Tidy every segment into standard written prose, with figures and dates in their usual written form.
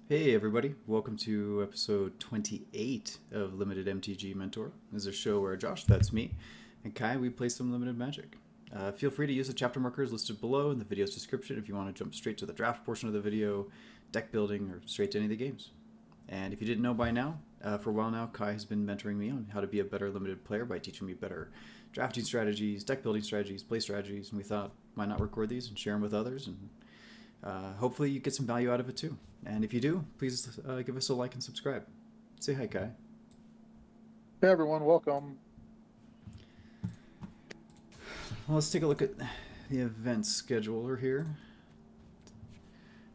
Hey everybody, welcome to episode 28 of Limited MTG Mentor. This is a show where Josh, that's me, and Kai, we play some limited magic. Feel free to use the chapter markers listed below in the video's description if you want to jump straight to the draft portion of the video, deck building, or straight to any of the games. And if you didn't know by now, for a while now, Kai has been mentoring me on how to be a better limited player by teaching me better drafting strategies, deck building strategies, play strategies, and we thought why not record these and share them with others, and hopefully you get some value out of it too. And if you do, please give us a like and subscribe. Say hi, Kai. Hey everyone, welcome. Well, let's take a look at the event scheduler here.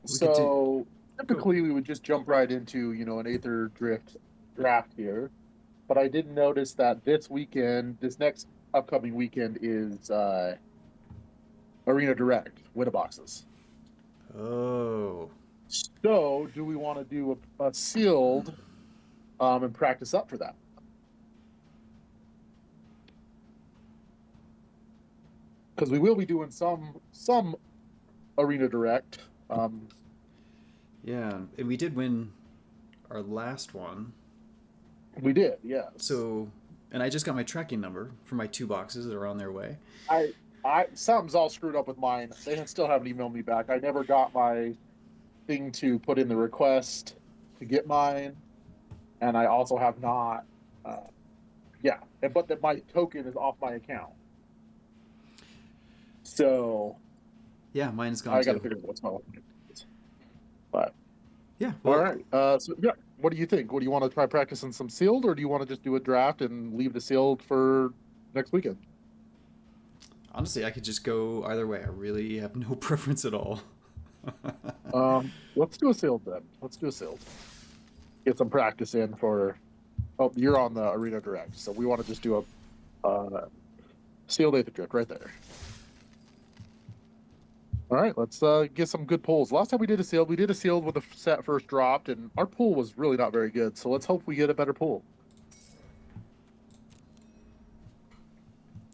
We could do. So Go. typically we would just jump right into, an Aetherdrift draft here. But I did notice that this next upcoming weekend is Arena Direct winner boxes. Oh. So do we want to do a sealed and practice up for that? Because we will be doing some Arena Direct. Yeah, and we did win our last one. We did, yes. So, and I just got my tracking number for my two boxes that are on their way. I something's all screwed up with mine. They still haven't emailed me back. I never got my thing to put in the request to get mine, and I also have not. Uh, yeah, but that my token is off my account, so Yeah, mine is gone I got to too. figure out what's going on. But Yeah, all well, right, so yeah, what do you think? What do you want to try practicing some sealed, or do you want to just do a draft and leave the sealed for next weekend? honestly, I could just go either way. I really have no preference at all. Let's do a sealed then. Let's do a sealed. Get some practice in for. Oh, you're on the Arena Direct, so we want to just do a Sealed Aetherdrift right there. All right, let's get some good pulls. Last time we did a sealed when the set first dropped, and our pull was really not very good. So let's hope we get a better pull.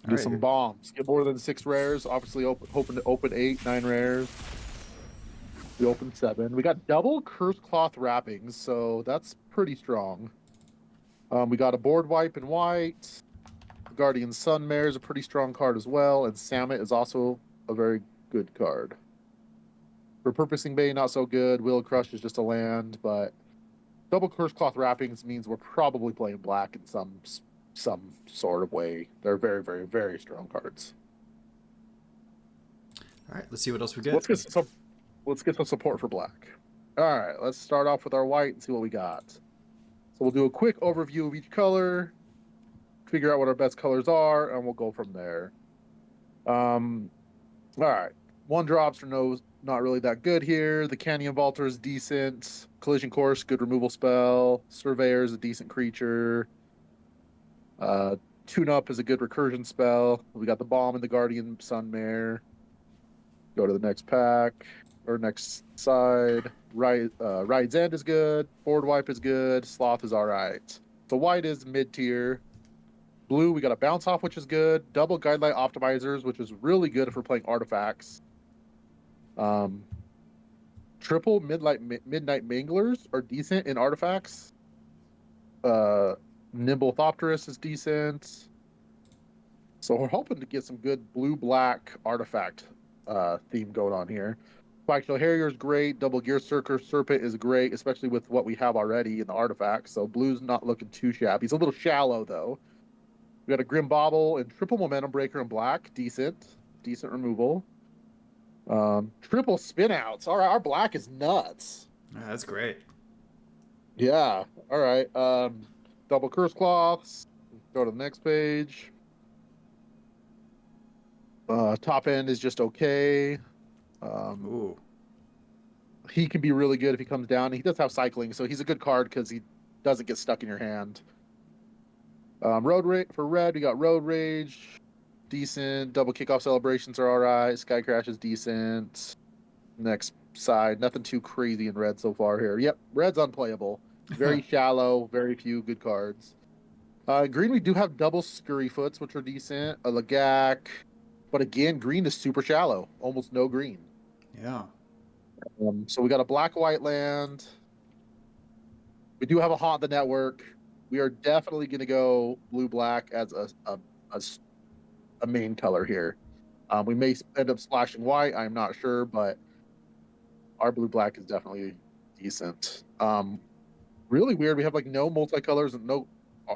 All Get right, some here. bombs. Get more than 6 rares. Obviously, hoping to open 8, 9 rares. We opened 7. We got double curse cloth wrappings, so that's pretty strong. We got a board wipe in white. Guardian Sunmare is a pretty strong card as well, and Samet is also a very good card. Repurposing Bay, not so good. Will Crush is just a land, but double Curse Cloth Wrappings means we're probably playing black in some sort of way. They're very, very, very strong cards. All right, let's see what else we So get. let's get some support for black. All right, let's start off with our white and see what we got. So we'll do a quick overview of each color, figure out what our best colors are, and we'll go from there. All right. One drops are not really that good here. The Canyon Vaulter is decent. Collision Course, good removal spell. Surveyor is a decent creature. Uh, Tune Up is a good recursion spell. We got the Bomb and the Guardian Sunmare. Go to the next pack or next side. Ride's End is good. Board Wipe is good. Sloth is all right. So white is mid tier. Blue, we got a Bounce Off, which is good. Double Guidelight Optimizers, which is really good if we're playing artifacts. Um, Triple Midnight Manglers are decent in artifacts. Nimble Thopterus is decent. So we're hoping to get some good blue-black artifact theme going on here. Spikeshell Harrier is great. Double Gear Serpent is great, especially with what we have already in the artifacts. So blue's not looking too shabby. He's a little shallow, though. We got a Grim Bobble and Triple Momentum Breaker in black. Decent removal. Triple Spinouts. All right, our black is nuts. That's great. Yeah. All right. Double curse cloths. Go to the next page. Top end is just okay. Um, Ooh. he can be really good if he comes down. He does have cycling, so he's a good card because he doesn't get stuck in your hand. For red, we got Road Rage, decent. Double kickoff celebrations are all right. Sky Crash is decent. Next side, nothing too crazy in red so far here. Yep, red's unplayable. Very shallow, very few good cards. Green, we do have double Scurryfoots, which are decent. A Lagak. But again, green is super shallow. Almost no green. Yeah. So we got a black-white land. We do have a haunt the network. We are definitely going to go blue-black as a main color here. We may end up splashing white. I'm not sure, but our blue-black is definitely decent. Really weird. We have like no multicolors and no.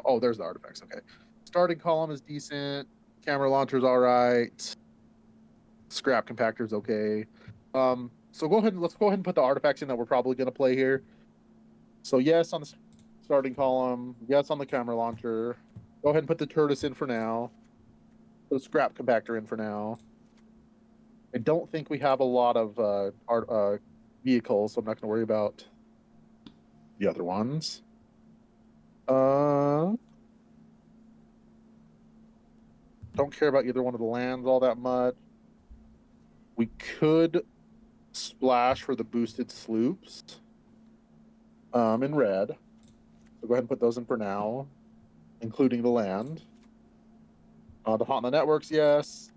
Oh, there's the artifacts. Okay. Starting column is decent. Camera launcher's all right. Scrap compactor's okay. So let's go ahead and put the artifacts in that we're probably going to play here. So yes on the starting column, yes on the camera launcher. Go ahead and put the tortoise in for now. Put the scrap compactor in for now. I don't think we have a lot of vehicles, so I'm not going to worry about the other ones. Don't care about either one of the lands all that much. We could splash for the boosted sloops in red. So go ahead and put those in for now, including the land. The haunt the networks, yes.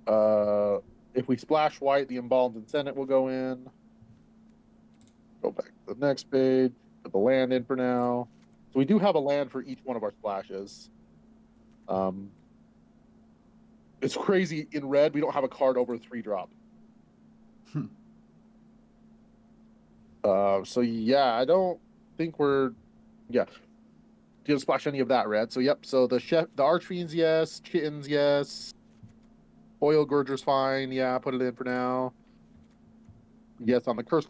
If we splash white, the embalmed Senate will go in. Go back to the next page. Put the land in for now. So we do have a land for each one of our splashes. It's crazy. In red, we don't have a card over 3-drop. So yeah, I don't think we're gonna splash any of that red. So yep. So the Archfiends, yes. Chittens, yes. Oil Gurger's fine. Yeah, put it in for now. Yes on the Curse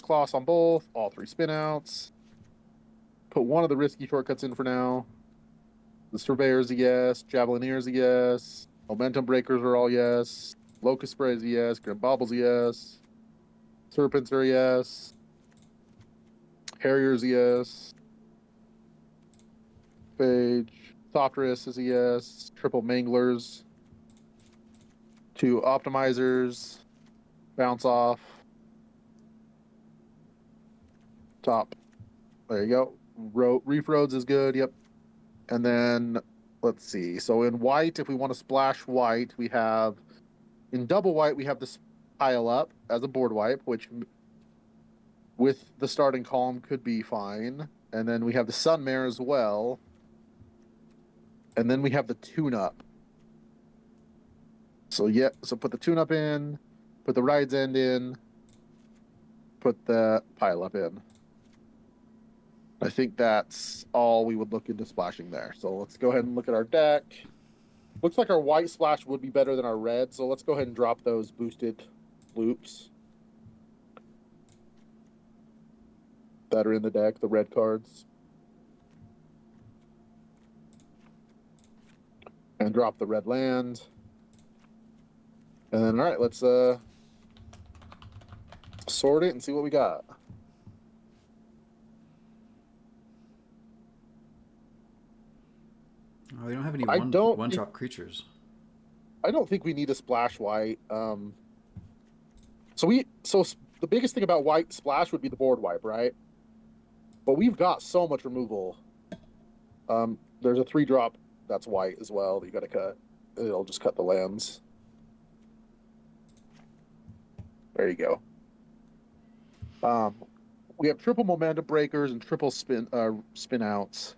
Cloths on both. All 3 spinouts. Put one of the risky shortcuts in for now. The Surveyor's a yes. Javeliniers a yes. Momentum Breakers are all yes. Locust Spray is a yes. Grim Bobble's a yes. Serpents are a yes. Harrier's a yes. Phage. Thopterus is a yes. Triple Manglers. 2 Optimizers. Bounce off. Top. There you go. Reef Roads is good. Yep. And then let's see. So in white, if we want to splash white, we have in double white, we have this pile up as a board wipe, which with the starting column could be fine. And then we have the Sunmare as well. And then we have the tune-up. So yeah, so put the tune-up in, put the Ride's End in, put the pile up in. I think that's all we would look into splashing there. So let's go ahead and look at our deck. Looks like our white splash would be better than our red, so let's go ahead and drop those boosted loops that are in the deck, the red cards. And drop the red land. And then, all right, let's sort it and see what we got. Oh, we don't have any I don't one-drop creatures. I don't think we need a splash white. So the biggest thing about white splash would be the board wipe, right? But we've got so much removal. There's a 3-drop that's white as well that you got to cut. It'll just cut the lands. There you go. We have triple momentum breakers and triple spin outs.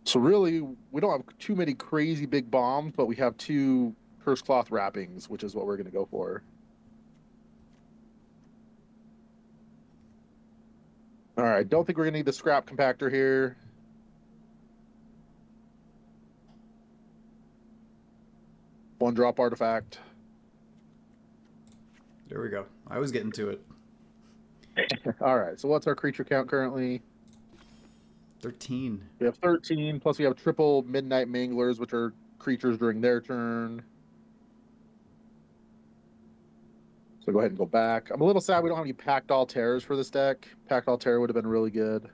So really, we don't have too many crazy big bombs, but we have 2 Curse Cloth wrappings, which is what we're going to go for. All right, don't think we're going to need the scrap compactor here. One-drop artifact. There we go. I was getting to it. All right, so what's our creature count currently? 13. We have 13, plus we have triple Midnight Manglers, which are creatures during their turn. So go ahead and go back. I'm a little sad we don't have any Packed All Terrors for this deck. Packed All Terror would have been really good.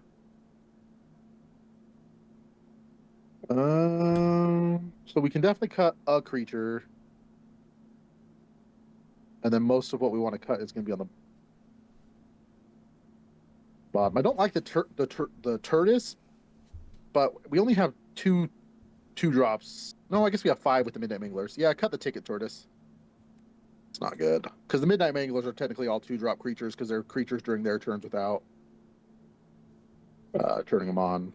So we can definitely cut a creature. And then most of what we want to cut is going to be on the bottom. I don't like the Turtis, but we only have two drops. No, I guess we have 5 with the Midnight Minglers. Yeah, cut the ticket, Tortoise. It's not good. Because the Midnight Manglers are technically all 2-drop creatures because they're creatures during their turns without turning them on.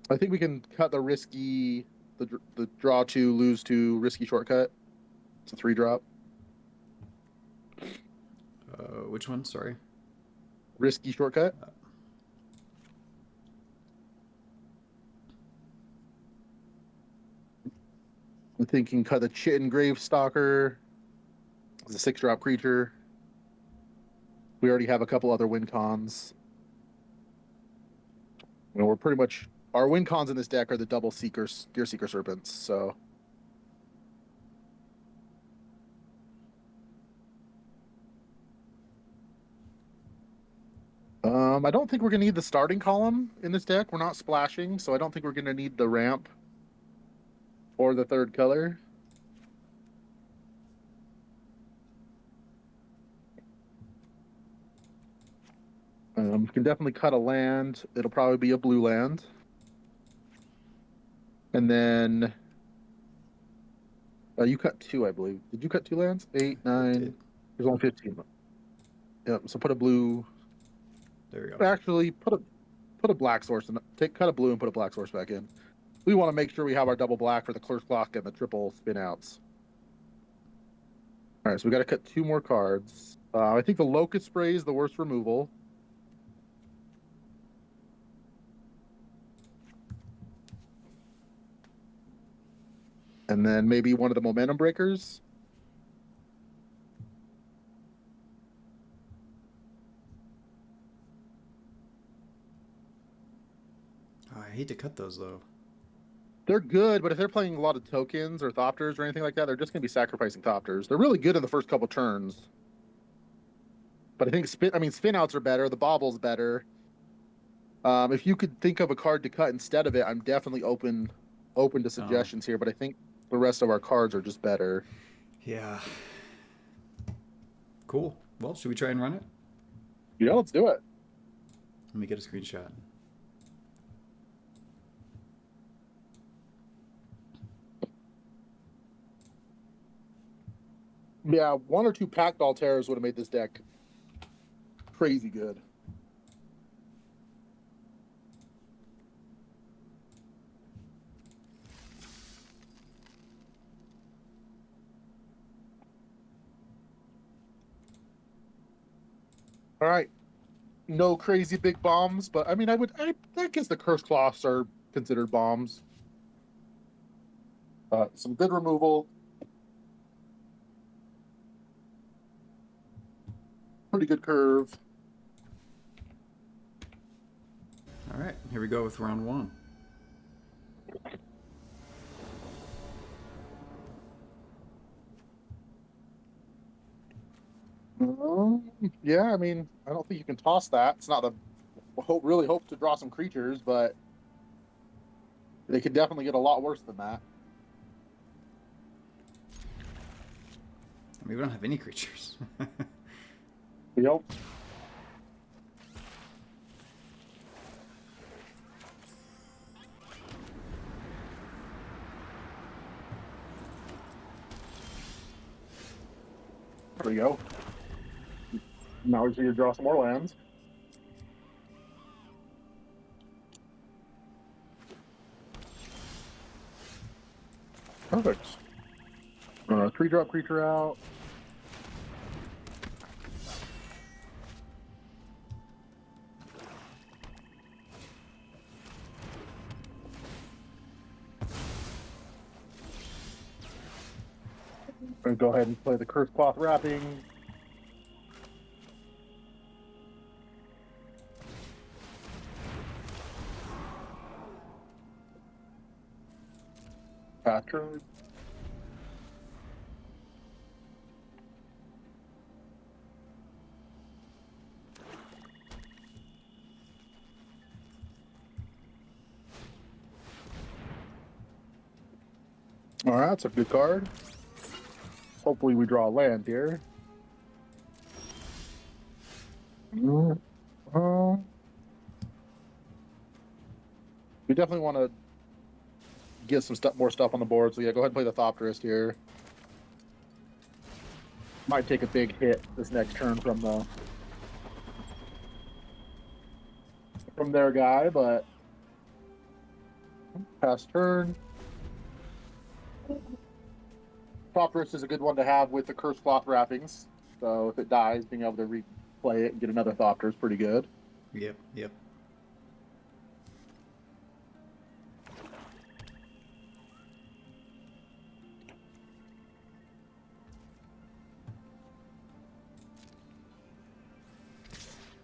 I think we can cut the risky, the draw 2, lose 2 risky shortcut. It's a 3-drop. Which one? Sorry. Risky shortcut. I'm thinking cut the Chitin Gravestalker. It's a 6-drop creature. We already have a couple other win cons. We're pretty much, our win cons in this deck are the double Seekers, Gear Seeker Serpents. So I don't think we're gonna need the starting column in this deck. We're not splashing, so I don't think we're gonna need the ramp or the third color. We can definitely cut a land. It'll probably be a blue land. And then you cut 2, I believe. Did you cut 2 lands? 8, 9. There's only 15. Yep. So put a blue. There we go. Actually, put a black source and cut a blue and put a black source back in. We want to make sure we have our double black for the Clerk's Clock and the triple spin outs. All right, so we got to cut 2 more cards. I think the Locust Spray is the worst removal. And then maybe one of the Momentum Breakers. Oh, I hate to cut those though. They're good, but if they're playing a lot of tokens or Thopters or anything like that, they're just going to be sacrificing Thopters. They're really good in the first couple turns. But I think spin outs are better. The Bobble's better. If you could think of a card to cut instead of it, I'm definitely open to suggestions here. But I think the rest of our cards are just better. Yeah. Cool. Well, should we try and run it? Yeah, let's do it. Let me get a screenshot. Yeah, 1 or 2 Packed Altairs would have made this deck crazy good. All right. No crazy big bombs, but I mean, I guess the Curse Cloths are considered bombs. Some good removal. Pretty good curve. All right, here we go with round 1. Yeah, I mean, I don't think you can toss that. It's not a really hope to draw some creatures, but they could definitely get a lot worse than that. I mean, we don't have any creatures. Yep. There we go. Now we just need to draw some more lands. Perfect. 3-drop creature out. I'm going to go ahead and play the Curse Cloth Wrapping. Pattern. All right, that's a good card. Hopefully we draw a land here. We definitely want to get some more stuff on the board. So yeah, go ahead and play the Thopterist here. Might take a big hit this next turn from their guy, but pass turn. Top wrist is a good one to have with the cursed cloth wrappings. So if it dies, being able to replay it and get another Thopter is pretty good. Yep, yep.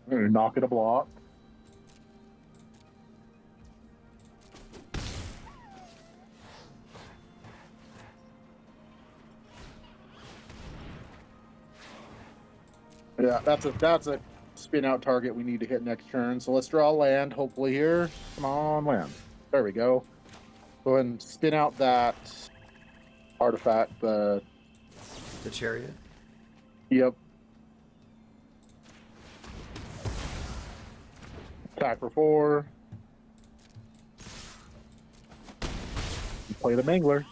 I'm going to knock it a block. Yeah, that's a spin out target we need to hit next turn. So let's draw land, hopefully here. Come on, land. There we go. Go ahead and spin out that artifact. The chariot. Yep. Attack for 4. Play the Mangler.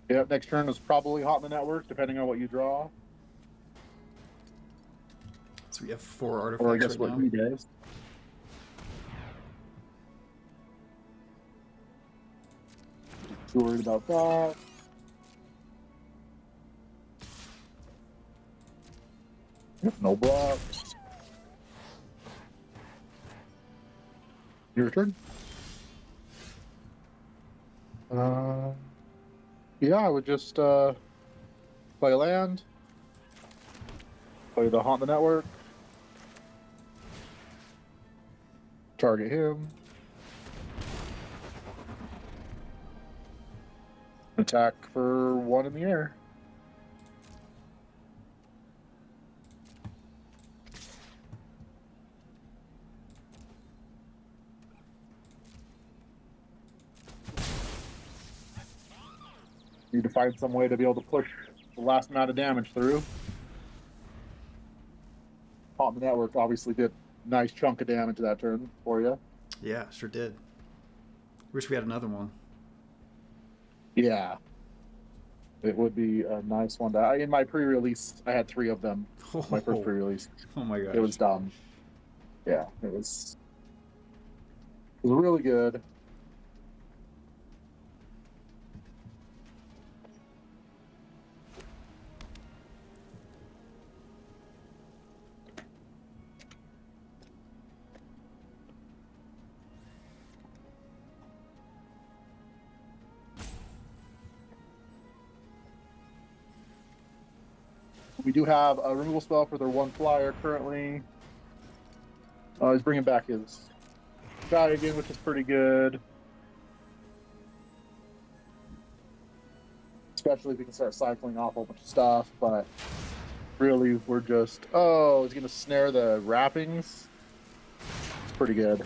Yep, next turn is probably hot in the network, depending on what you draw. So we have 4 artifacts Or I guess right what now. he does. Too worried about that. No blocks. Your turn. Yeah, I would just play land, play the haunt the network, target him, attack for 1 in the air. Need to find some way to be able to push the last amount of damage through. Haunt the network obviously did a nice chunk of damage that turn for you. Yeah, sure did. Wish we had another one. Yeah. It would be a nice one to. In my pre-release, I had 3 of them. My first pre-release. Oh my gosh. It was dumb. Yeah, it was really good. We do have a removal spell for their 1 flyer currently. He's bringing back his guy again, which is pretty good. Especially if we can start cycling off a whole bunch of stuff, but really we're just... Oh, he's going to snare the wrappings. It's pretty good.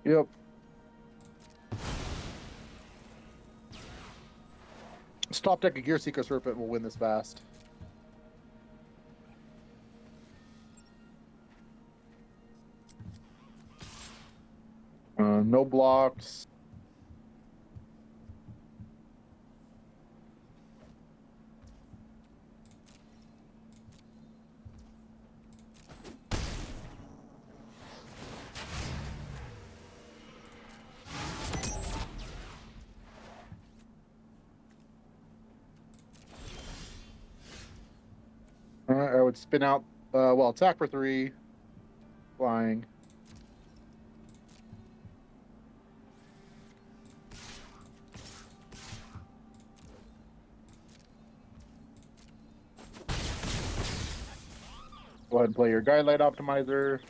Yep. Top deck a Gear Seeker Serpent will win this fast. No blocks. I would spin out, well, attack for 3, flying. Go ahead and play your Guidelight Optimizer.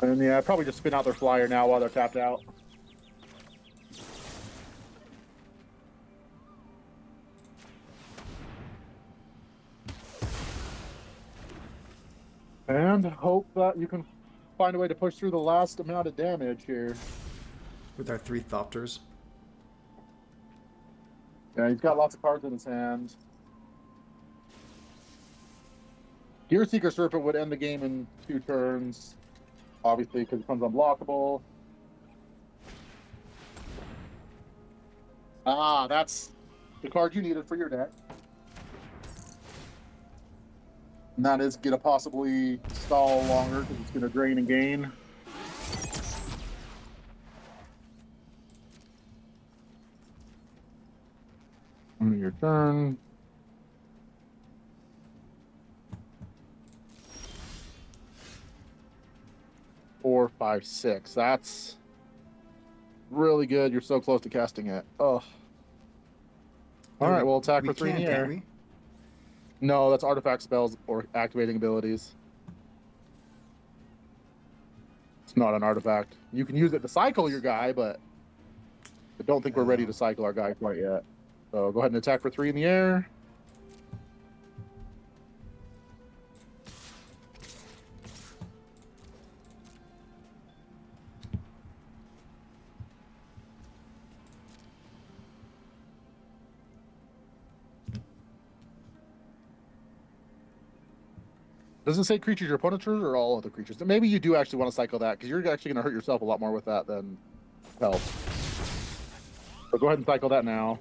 And yeah, probably just spin out their flyer now while they're tapped out. And hope that you can find a way to push through the last amount of damage here. With our 3 Thopters. Yeah, he's got lots of cards in his hand. Gear Seeker Serpent would end the game in 2 turns, obviously, because it becomes unblockable. Ah, that's the card you needed for your deck. And that is going to possibly stall longer because it's going to drain and gain. On your turn. Four, five, six. That's really good. You're so close to casting it. Oh. All right, we'll attack for 3 in the air. Can't we? No, that's artifact spells or activating abilities. It's not an artifact. You can use it to cycle your guy, but I don't think we're ready to cycle our guy quite yet. So go ahead and attack for 3 in the air. Does it say creatures your opponent chooses or all other creatures? Maybe you do actually want to cycle that because you're actually going to hurt yourself a lot more with that than help. So go ahead and cycle that now.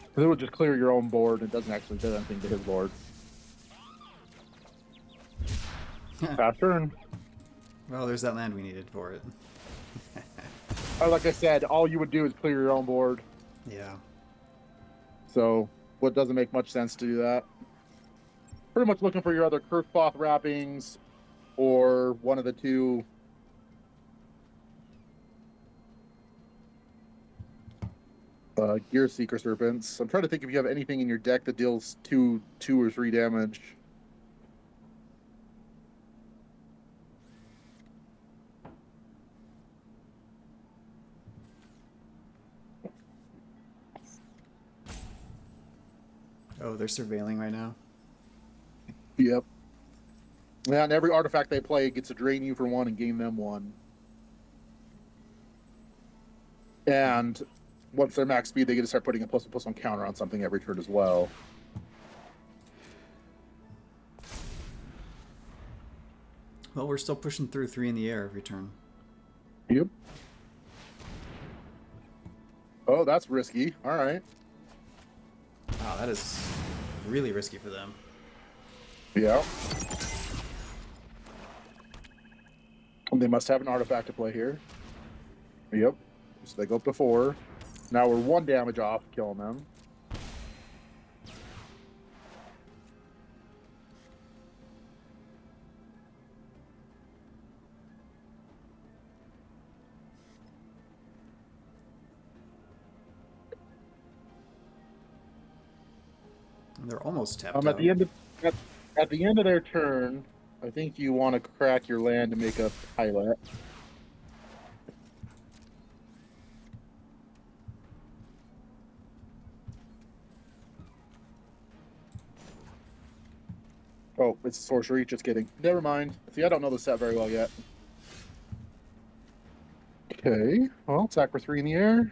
Because it would just clear your own board. It doesn't actually do anything to his board. Pass turn. Well, there's that land we needed for it. Like I said, all you would do is clear your own board. Yeah. So what doesn't make much sense to do that. Pretty much looking for your other Curse Cloth wrappings or one of the 2 Gear Seeker Serpents. I'm trying to think if you have anything in your deck that deals 2 or 3 damage. Oh, they're surveilling right now. Yep. Yeah, and every artifact they play gets to drain you for 1 and gain them 1. And once they're max speed, they get to start putting a +1/+1 counter on something every turn as well. Well, we're still pushing through 3 in the air every turn. Yep. Oh, that's risky. All right. Wow, that is really risky for them. Yeah. And they must have an artifact to play here. Yep. So they go up to 4. Now we're 1 damage off killing them. And they're almost tapped out. At the end of their turn, I think you want to crack your land to make a pilot. Oh, it's a sorcery. Just kidding. Never mind. See, I don't know the set very well yet. Okay. Well, attack for 3 in the air.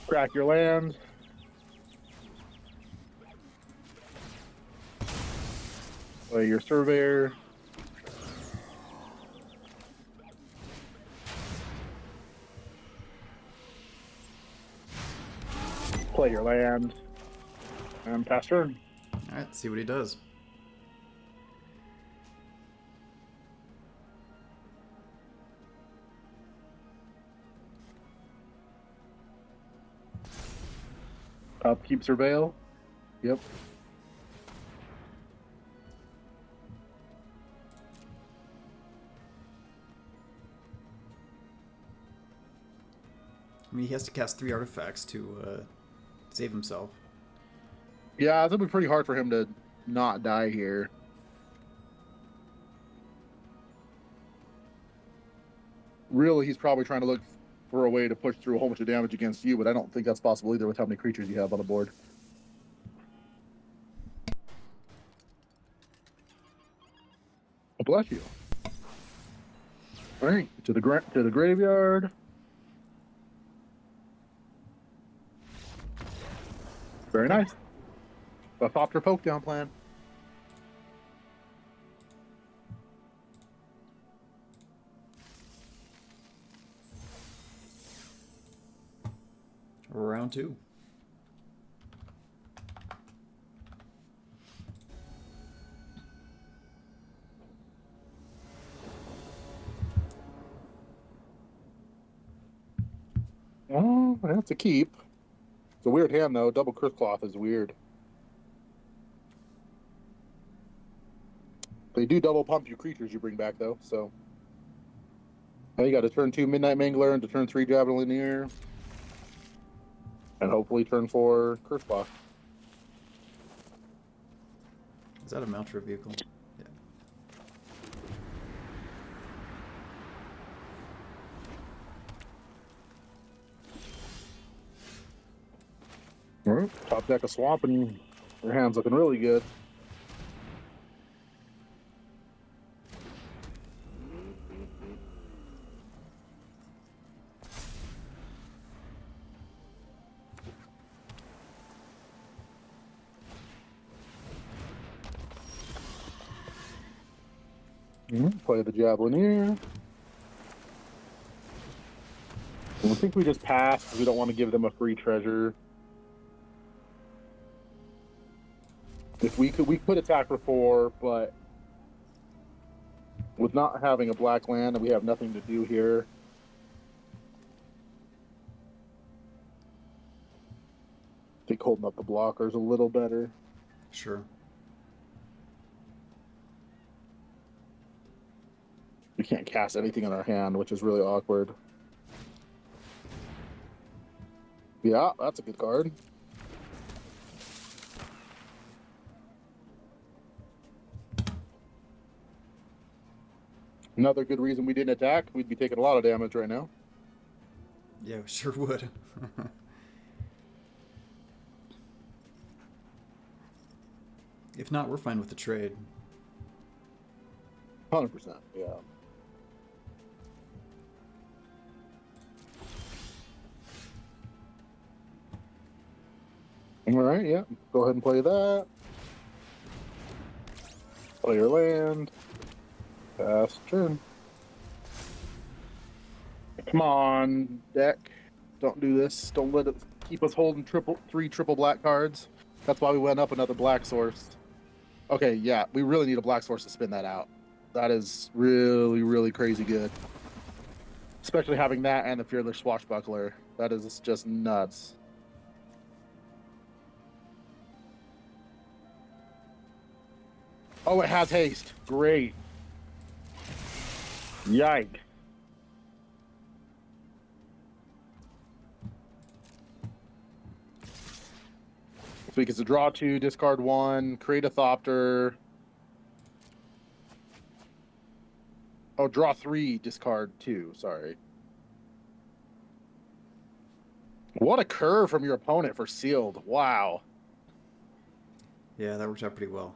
Crack your land. Play your surveyor. Play your land. And pass turn. Alright, see what he does. Upkeep surveil. Yep. I mean, he has to cast 3 artifacts to save himself. Yeah, it'll be pretty hard for him to not die here. really, he's probably trying to look for a way to push through a whole bunch of damage against you, but I don't think that's possible either with how many creatures you have on the board. Bless you. All right, to the graveyard. Very Okay. nice. The Thopter poke down plan. Round 2. Oh, that's a keep. It's a weird hand though. Double Curse Cloth is weird. They do double pump you creatures you bring back though, so. Now you got to turn 2 Midnight Mangler into turn 3 Javelineer. And hopefully turn 4 Curse Cloth. Is that a mount or a vehicle? Yeah. All right, top deck of Swamp and your hand's looking really good. Play the Javelineer. I think we just pass because we don't want to give them a free treasure. If we could attack for 4, but with not having a black land and we have nothing to do here. I think holding up the blockers a little better. Sure. We can't cast anything in our hand, which is really awkward. Yeah, that's a good card. Another good reason we didn't attack. We'd be taking a lot of damage right now. Yeah, we sure would. If not, we're fine with the trade. 100%, yeah. All right, yeah. Go ahead and play that. Play your land. Pass turn. Come on, deck. Don't do this. Don't let it keep us holding three triple black cards. That's why we went up another black source. Okay, yeah, we really need a black source to spin that out. That is really, really crazy good. Especially having that and the Fearless Swashbuckler. That is just nuts. Oh, it has haste. Great. Yike. So we get to draw 2, discard 1, create a Thopter. Oh, draw 3, discard 2. Sorry. What a curve from your opponent for sealed. Wow. Yeah, that worked out pretty well.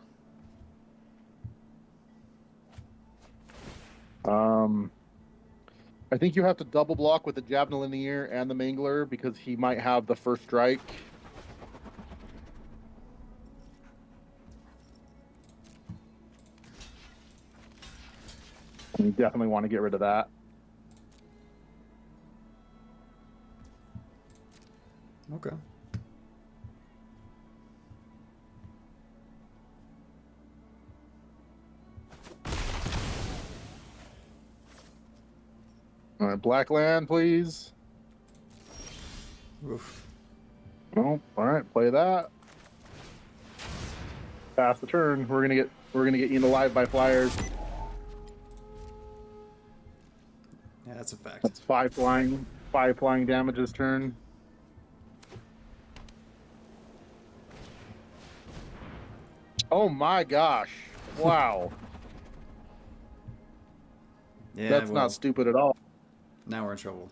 I think you have to double block with the Javelineer and the Mangler because he might have the first strike. And you definitely want to get rid of that. Okay. All right, black land, please. Oof. Oh, all right, play that. Pass the turn. We're gonna get eaten alive by flyers. Yeah, that's a fact. That's 5 flying damage this turn. Oh my gosh! Wow, Yeah, that's well, not stupid at all. Now we're in trouble.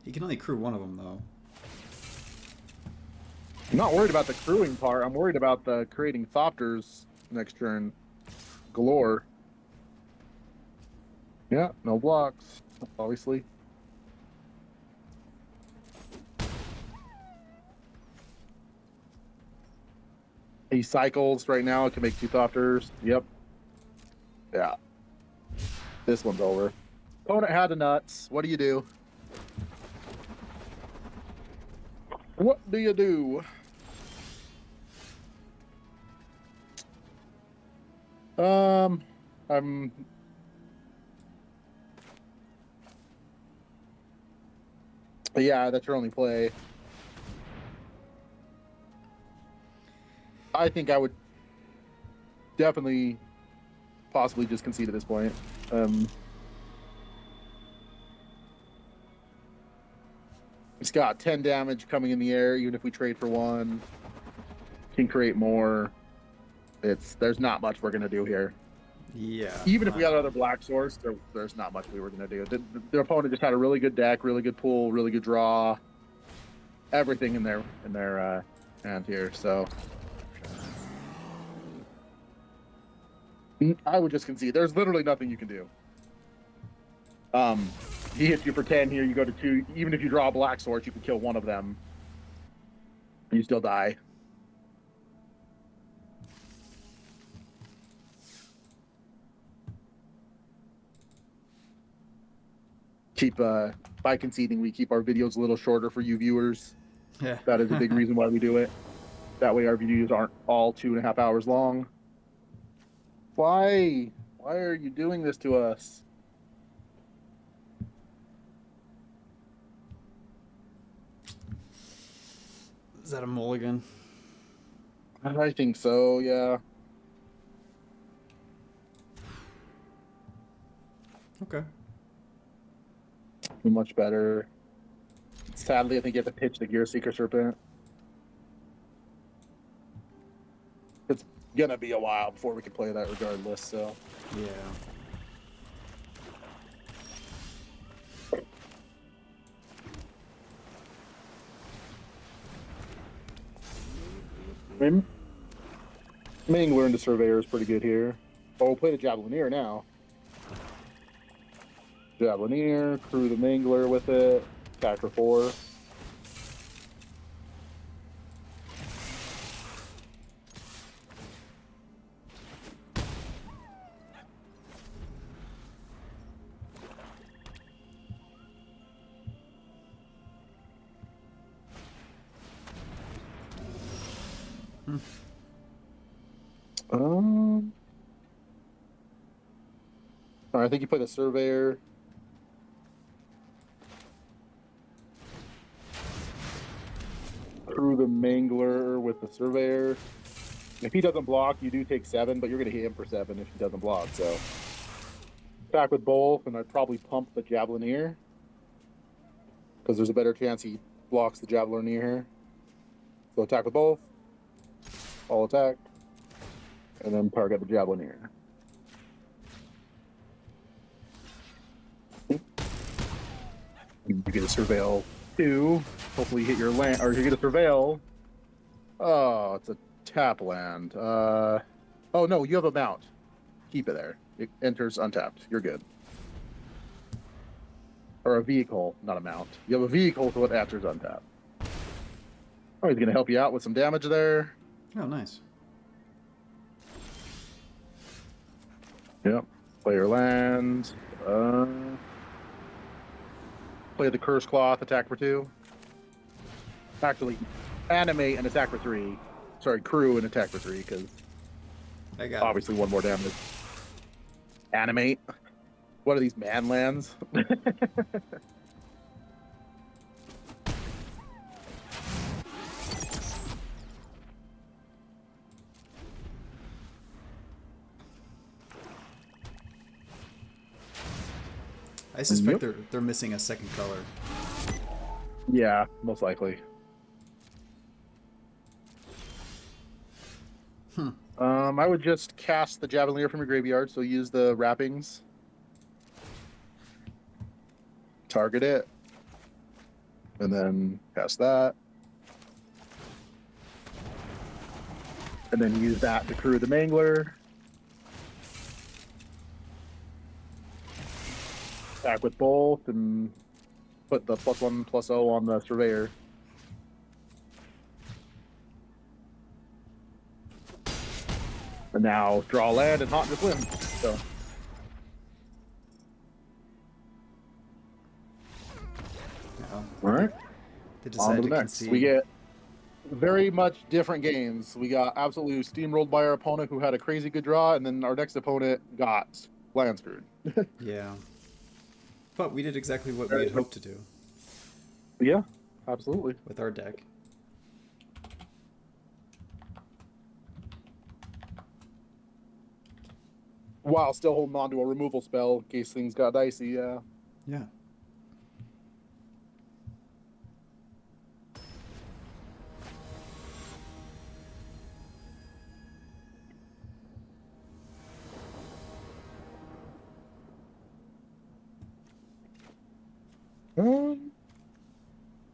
He can only crew one of them, though. I'm not worried about the crewing part. I'm worried about the creating Thopters next turn. Galore. Yeah, no blocks, obviously. He cycles right now. It can make 2 Thopters. Yep. Yeah. This one's over. Opponent had the nuts. What do you do? What do you do? I'm yeah, that's your only play. I think I would definitely possibly just concede at this point. It's got 10 damage coming in the air, even if we trade for 1. Can create more. There's not much we're gonna do here. Yeah. Even if we had another black source, there's not much we were gonna do. The opponent just had a really good deck, really good pool, really good draw, everything in their hand here. So I would just concede. There's literally nothing you can do. He hits you for 10 here. You go to 2. Even if you draw a black source, you can kill one of them. You still die. By conceding, we keep our videos a little shorter for you viewers. Yeah. That is a big reason why we do it. That way our videos aren't all 2.5 hours long. Why are you doing this to us? Is that a mulligan? I think so, yeah. Okay. Much better. Sadly, I think you have to pitch the Gear Seeker Serpent. It's gonna be a while before we can play that regardless, so. Yeah. Mangler into Surveyor is pretty good here. Oh, we'll play the Javelineer now. Javelineer, crew the Mangler with it, attack for 4. All right, I think you play the Surveyor. Crew the Mangler with the Surveyor. If he doesn't block, you do take 7, but you're going to hit him for 7 if he doesn't block, so. Attack with both, and I'd probably pump the Javelineer. Because there's a better chance he blocks the Javelineer here. So attack with both. All attack. And then target the Javelineer. You get a Surveil 2. Hopefully you hit your land, or you get a Surveil. Oh, it's a tap land. Oh no, you have a mount. Keep it there. It enters untapped. You're good. Or a vehicle, not a mount. You have a vehicle, so it enters untapped. Oh, he's gonna help you out with some damage there. Oh, nice. Yep. Play your land. Play the Curse Cloth, attack for 2. Actually, animate and attack for 3. Sorry, crew and attack for 3, because obviously 1 more damage. Animate. What are these man lands? I suspect they're missing a second color. Yeah, most likely. I would just cast the Javelineer from your graveyard, so use the wrappings. target it, and then cast that. And then use that to crew the Mangler. Attack with both and put the +1/+0 on the Surveyor. And now draw land and haunt this win. So. No. All right. They On decided to the to next. concede. We get very much different games. We got absolutely steamrolled by our opponent who had a crazy good draw, and then our next opponent got land screwed. Yeah. But we did exactly what we had hoped to do Yeah, absolutely. with our deck. While still holding on to a removal spell in case things got dicey, yeah. Yeah.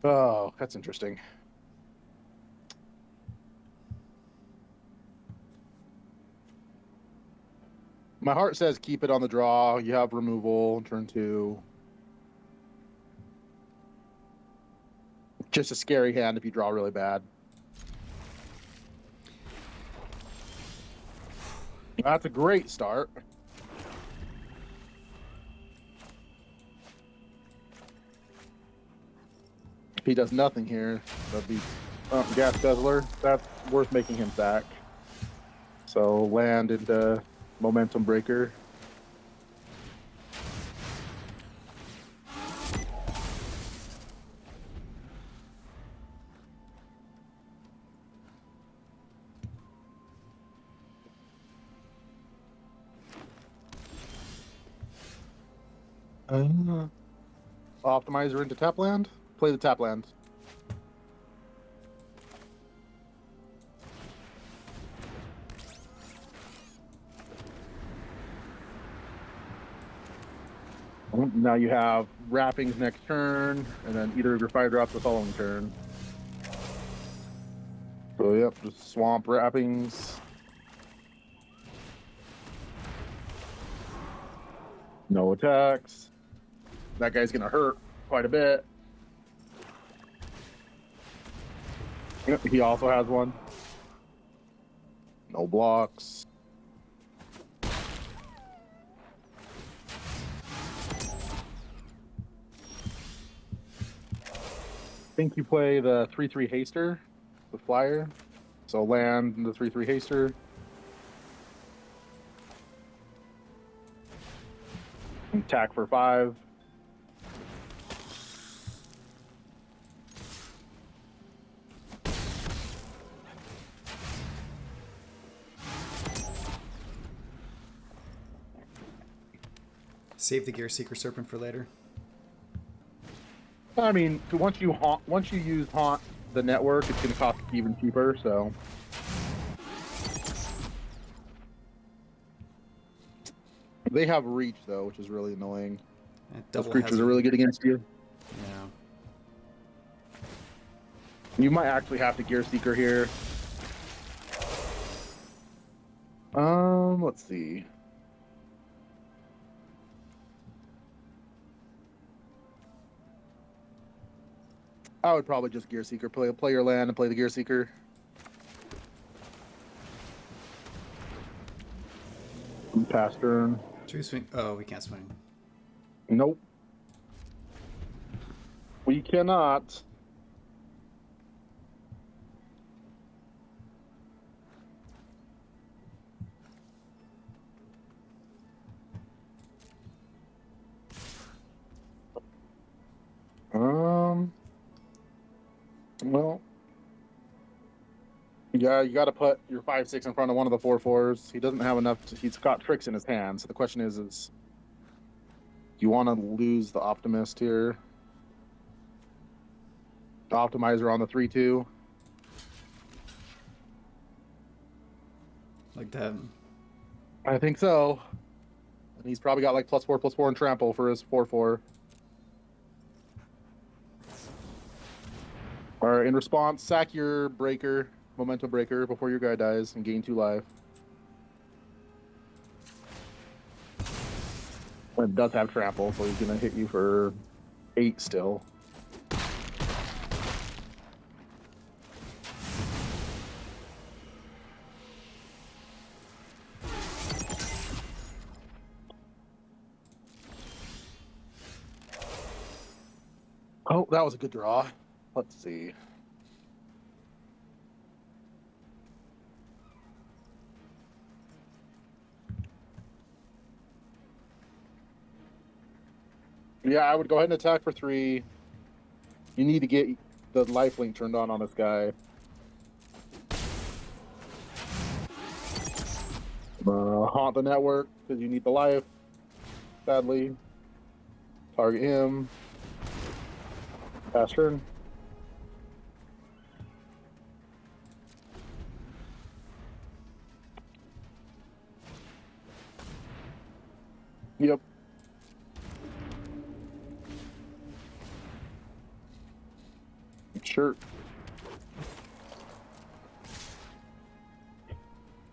Oh, that's interesting. My heart says keep it on the draw. You have removal turn 2. Just a scary hand if you draw really bad. That's a great start. If he does nothing here, that'd be Gas Guzzler. That's worth making him sack. So land into Momentum Breaker. Optimizer into tap land. Play the tap land. Now you have wrappings next turn, and then either of your 5 drops the following turn. So yep, just swamp wrappings. No attacks. That guy's gonna hurt quite a bit. Yep, he also has one. No blocks. I think you play the 3/3 haster, the flyer. So land the 3/3 haster. Attack for 5. Save the Gear Seeker Serpent for later. I mean, once you use haunt the network, it's going to cost even cheaper. So they have reach though, which is really annoying. Those creatures are really good against you. Yeah. You might actually have to Gear Seeker here. Let's see. I would probably just Gear Seeker. Play your land and play the Gear Seeker. Pass turn. Should we swing? Oh, we can't swing. Nope. We cannot. Well, yeah, you got to put your 5/6 in front of one of the 4/4s. He doesn't have enough. He's got tricks in his hand. So the question is do you want to lose the Optimist here? The Optimizer on the 3/2. Like that. I think so. And he's probably got like +4/+4 and trample for his 4/4. Or in response, sack your breaker, momentum breaker, before your guy dies and gain 2 life. It does have trample, so he's gonna hit you for 8 still. Oh, that was a good draw. Let's see. Yeah, I would go ahead and attack for 3. You need to get the lifelink turned on this guy. Haunt the network because you need the life. Sadly. Target him. Pass turn. Yep. Sure.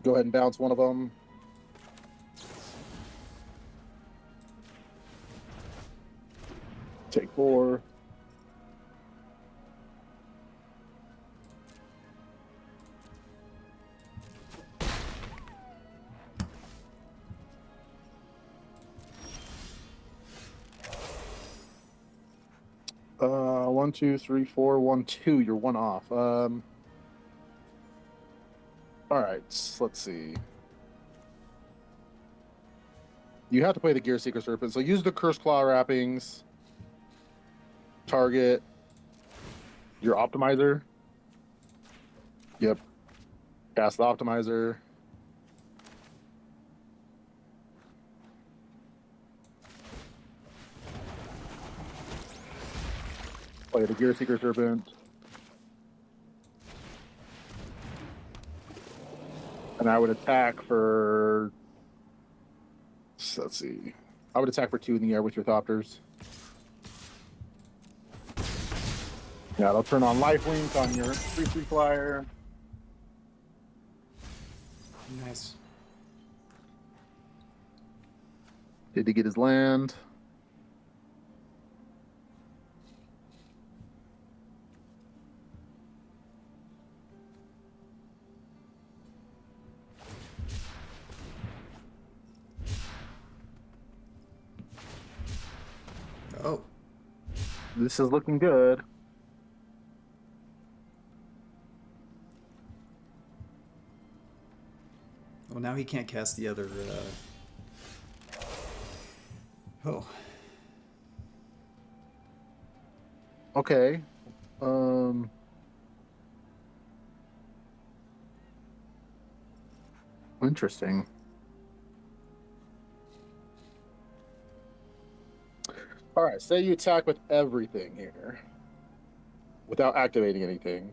Go ahead and bounce one of them. Take 4. One, 2, 3, 4, 1, 2. You're 1 off. All right. Let's see. You have to play the Gear Seeker Serpent. So use the Curse Claw wrappings. Target your Optimizer. Yep. Cast the Optimizer. Play the Gear Seeker Serpent. And I would attack for... Let's see. I would attack for 2 in the air with your Thopters. Yeah, they'll turn on Lifelink on your 3/3 flyer. Nice. Did he get his land? Oh. This is looking good. Well, now he can't cast the other. Oh. Okay. Interesting. All right, say you attack with everything here without activating anything.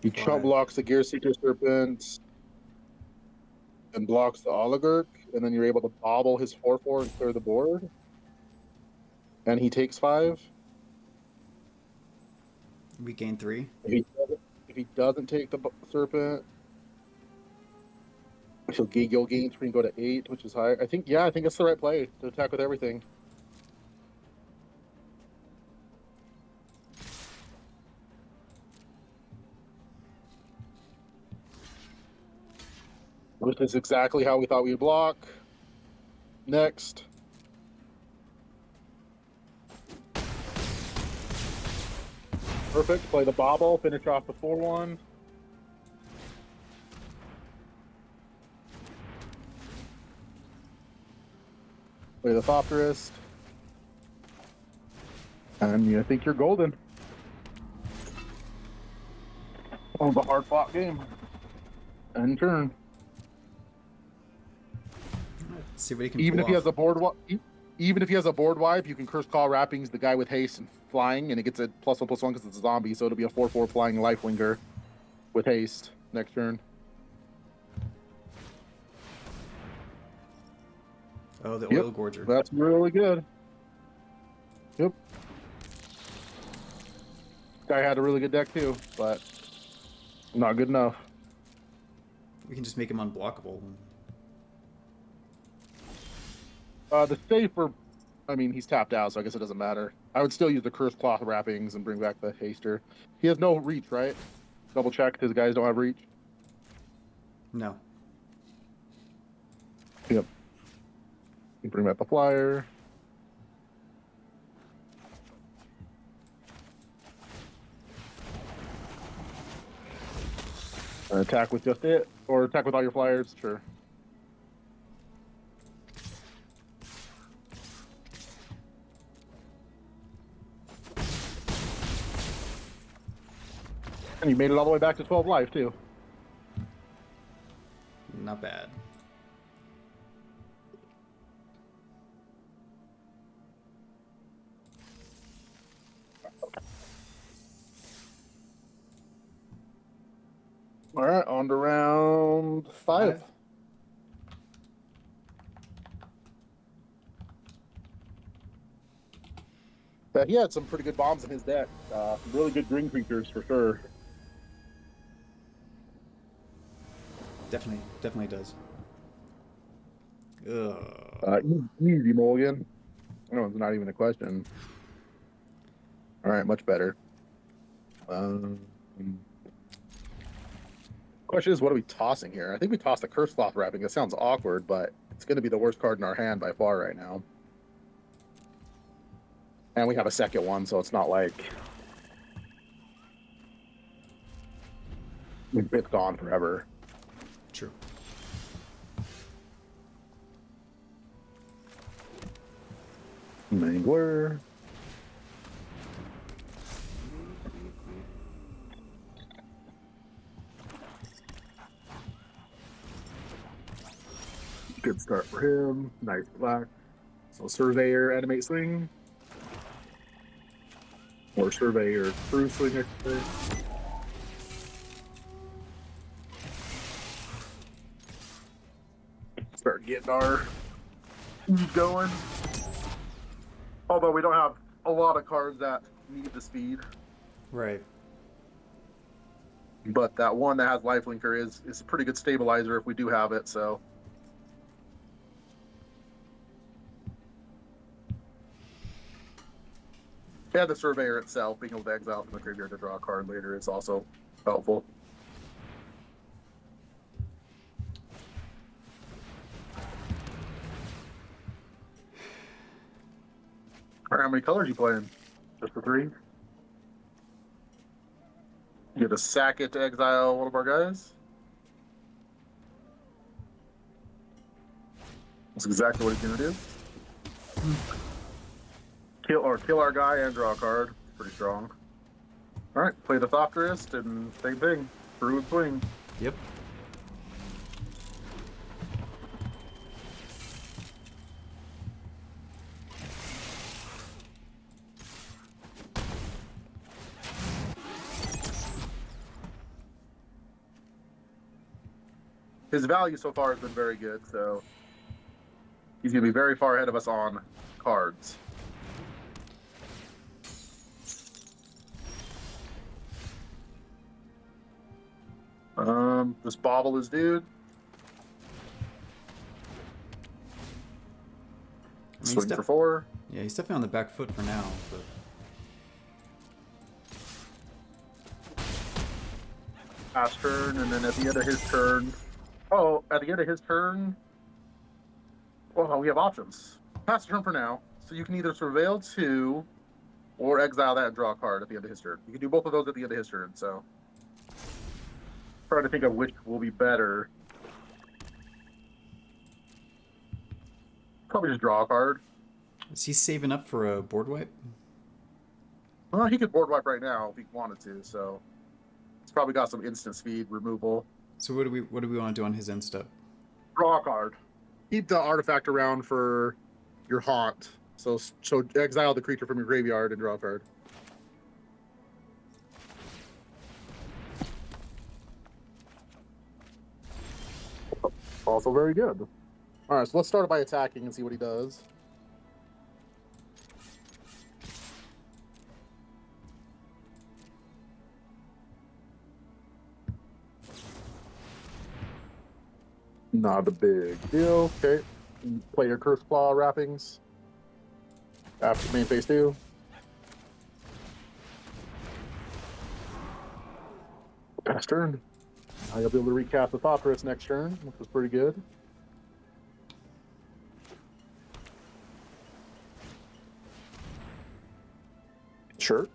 He chump blocks the Gear Seeker Serpent and blocks the Oligarch, and then you're able to bobble his 4/4 and clear the board. And he takes 5. We gain 3. If he doesn't take the Serpent, you'll gain 3 and go to 8, which is high. I think that's the right play to attack with everything. Which is exactly how we thought we'd block. Next. Perfect. Play the bobble. Finish off the 4/1. Play the Thopterist. And I think you're golden. Oh, the hard fought game. End turn. Let's see what he can Even pull if he off. has a board even if he has a board wipe, you can Curse Call wrappings the guy with haste and flying, and it gets a +1/+1 because it's a zombie, so it'll be a 4/4 flying Lifelinker with haste next turn. Oh, the Oil Gorger. That's really good. Yep. Guy had a really good deck too, but not good enough. We can just make him unblockable. The safer, I mean, he's tapped out, so I guess it doesn't matter. I would still use the Cursed Cloth wrappings and bring back the Haster. He has no reach, right? Double check, his guys don't have reach. No. Yep. You bring back the Flyer. Attack with just it, or attack with all your Flyers, sure. And you made it all the way back to 12 life, too. Not bad. All right, on to round 5. But he had some pretty good bombs in his deck. Some really good green creatures for sure. Definitely does. Easy mulligan. No, it's not even a question. All right, much better. Question is, what are we tossing here? I think we tossed the Curse Cloth wrapping. It sounds awkward, but it's going to be the worst card in our hand by far right now. And we have a second one, so it's not like it's gone forever. True. Mangler. Good start for him. Nice black. So Surveyor, Animate Swing. Or Surveyor, True Swing, I should say. Start getting our speed going. Although we don't have a lot of cards that need the speed. Right. But that one that has Lifelinker is a pretty good stabilizer if we do have it, so. Yeah, the Surveyor itself, being able to exile from the graveyard to draw a card later is also helpful. All right, how many colors you playing? Just the 3? You get to sack it to exile one of our guys. That's exactly what he's going to do. Kill our guy and draw a card. Pretty strong. All right, play the Thopterist and same thing. Through and swing. Yep. His value so far has been very good, so he's going to be very far ahead of us on cards. Just bobble his dude. Swing for 4. Yeah, he's definitely on the back foot for now, but Pass turn, and then at the end of his turn. Oh, at the end of his turn. Well, we have options. Pass turn for now. So you can either Surveil 2 or exile that and draw a card at the end of his turn. You can do both of those at the end of his turn, so. Trying to think of which will be better. Probably just draw a card. is he saving up for a board wipe? Well, he could board wipe right now if he wanted to, so it's probably got some instant speed removal. So what do we want to do on his end step? Draw a card. Keep the artifact around for your haunt. So exile the creature from your graveyard and draw a card. Also very good. All right, so let's start by attacking and see what he does. Not a big deal. Okay. Play your Curse Claw wrappings. After main phase 2. Pass turn. Now you'll be able to recast the Thopterus next turn, which was pretty good. Sure.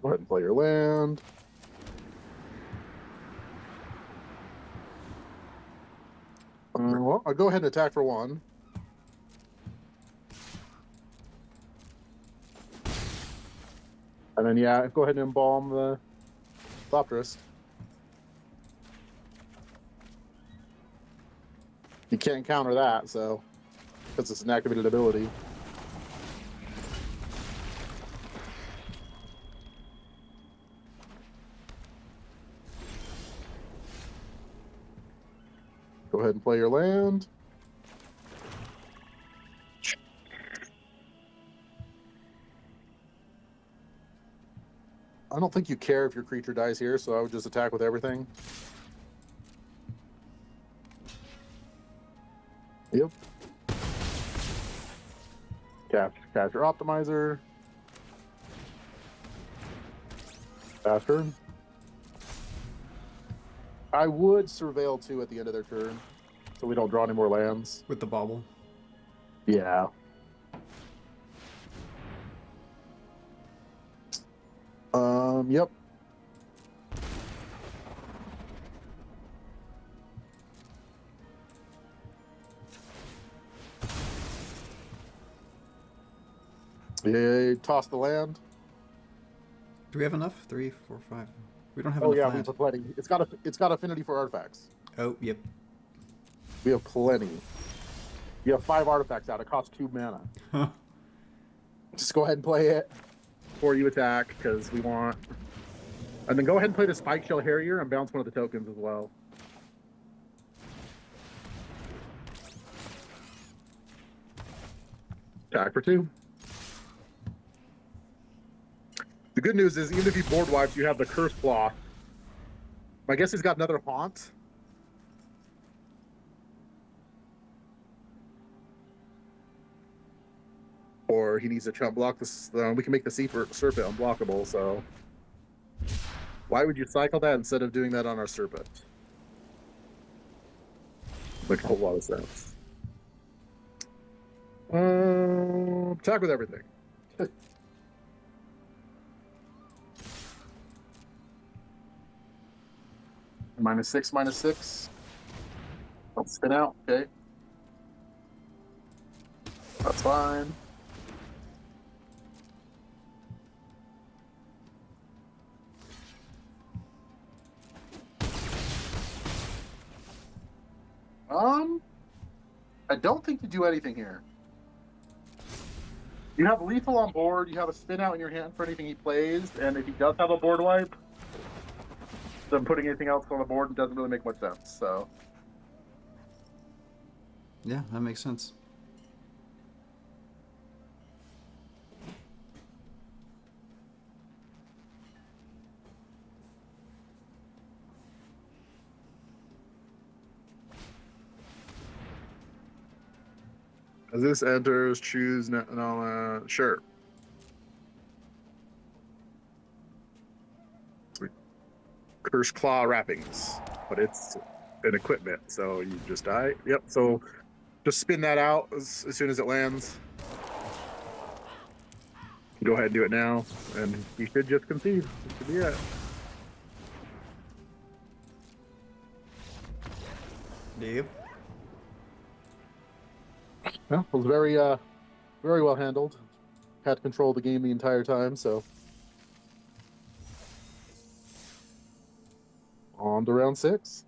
Go ahead and play your land. Well, I'll go ahead and attack for 1. And then, yeah, go ahead and embalm the Thopterus. You can't counter that, so, because it's an activated ability. Go ahead and play your land. I don't think you care if your creature dies here, so I would just attack with everything. Yep. Cast your Optimizer. After. I would Surveil 2 at the end of their turn, so we don't draw any more lands. With the bobble. Yeah. Yep. Yeah, toss the land. Do we have enough? 3, 4, 5. We don't have Oh enough yeah, land. we have plenty. It's got affinity for artifacts. Oh, yep. We have plenty. You have 5 artifacts out. It costs 2 mana. Huh. Just go ahead and play it before you attack, because we want. And then go ahead and play the Spike Shell Harrier and bounce one of the tokens as well. Attack for 2. The good news is, even if he board wipes, you have the Curse Claw. I guess he's got another Haunt. Or he needs to chump block this. We can make the Serpent unblockable, so. Why would you cycle that instead of doing that on our Serpent? Makes a whole lot of sense. Attack with everything. -6, -6. Don't spin out. Okay. That's fine. I don't think you do anything here. You have lethal on board, you have a spin out in your hand for anything he plays, and if he does have a board wipe, then putting anything else on the board doesn't really make much sense, so. Yeah, that makes sense. As this enters, choose sure. Curse Claw wrappings, but it's an equipment, so you just die. Yep, so just spin that out as soon as it lands. Go ahead and do it now, and you should just concede. That should be it. Yep. Yeah, it was very well handled. Had to control the game the entire time, so. On to round 6.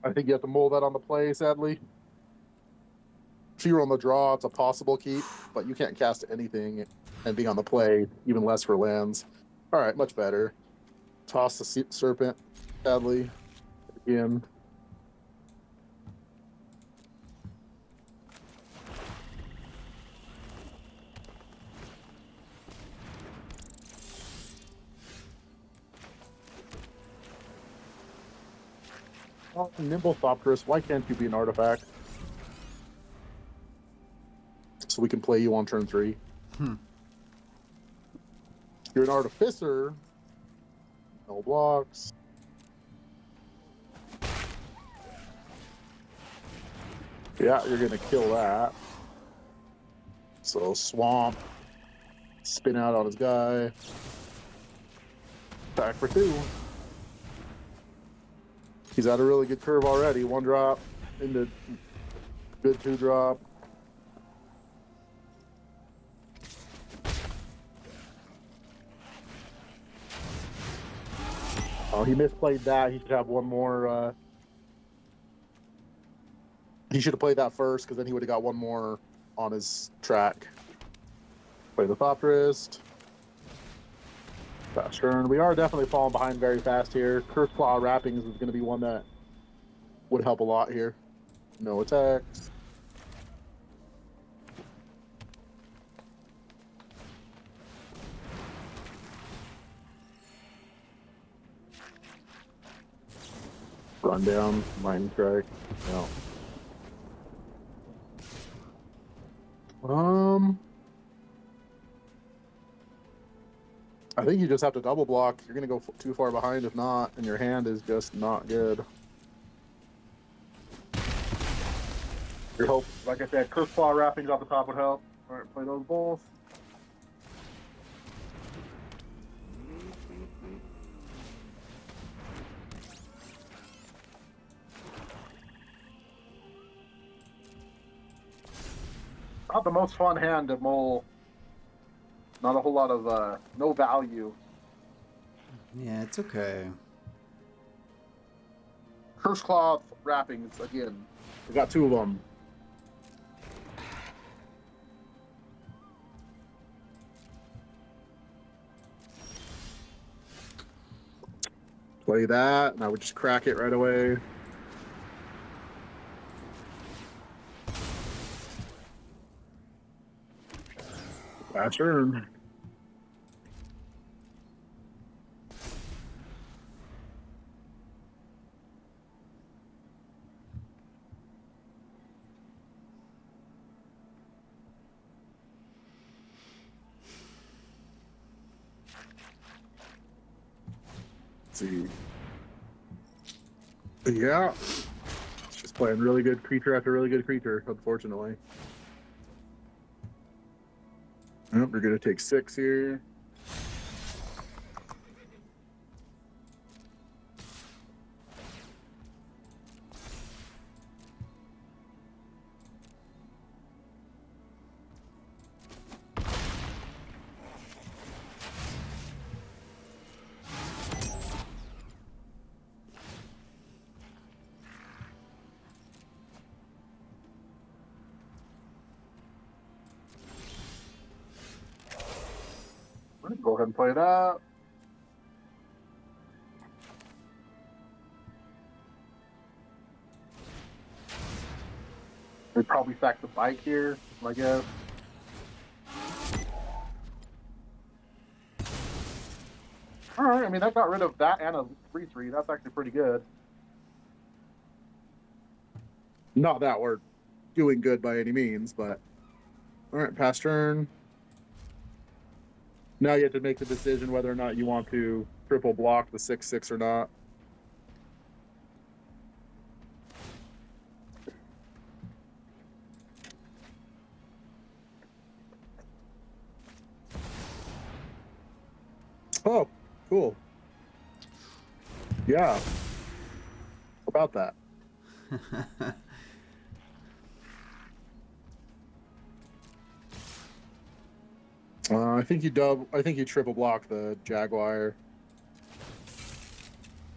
I think you have to mold that on the play, sadly. If you're on the draw, it's a possible keep, but you can't cast anything and be on the play, even less for lands. All right, much better. Toss the serpent, sadly, again. Oh, Nimble Thopterus, why can't you be an artifact? So we can play you on turn 3. You're an artificer. No blocks. Yeah, you're gonna kill that. So swamp, spin out on his guy. Back for 2. He's at a really good curve already. 1 drop into good 2 drop. Oh, he misplayed that. He should have one more. He should have played that first, because then he would have got one more on his track. Play the Thopterist. Fast turn. We are definitely falling behind very fast here. Curse Claw Wrappings is going to be one that would help a lot here. No attacks. Run down, Mind Strike. No. I think you just have to double block. You're going to go too far behind if not, and your hand is just not good. Your hope, like I said, Curse Claw Wrappings off the top would help. All right, play those both. Not the most fun hand to mull. Not a whole lot of, no value. Yeah, it's okay. Curse Claw Wrappings, again. We got 2 of them. Play that, and I would just crack it right away. Last turn. Let's see. Yeah. It's just playing really good creature after really good creature, unfortunately. Yep, we're going to take 6 here. Go ahead and play that. They'd probably sack the bike here, I guess. All right, I mean, that got rid of that and a 3/3. That's actually pretty good. Not that we're doing good by any means, but all right, pass turn. Now you have to make the decision whether or not you want to triple block the 6/6 or not. Oh, cool. Yeah. How about that? I think you triple block the Jaguar.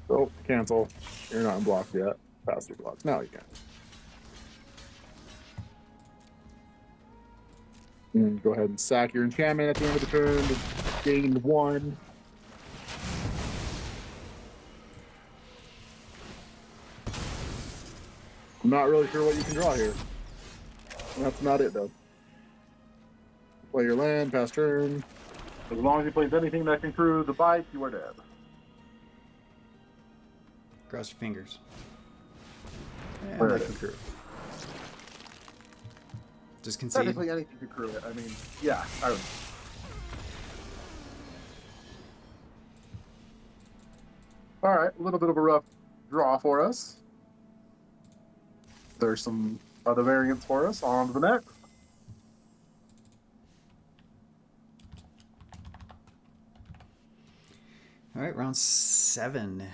Oh, cancel. You're not unblocked yet. Pass 3 blocks. Now you can. And go ahead and sack your enchantment at the end of the turn to gain 1. I'm not really sure what you can draw here. That's not it, though. Play your land, pass turn. As long as he plays anything that can crew the bite, you are dead. Cross your fingers. Where And it that is. can crew. Just concede. Technically, anything can crew it. I mean, yeah, I would. All right, a little bit of a rough draw for us. There's some other variants for us. On to the next. All right, round 7.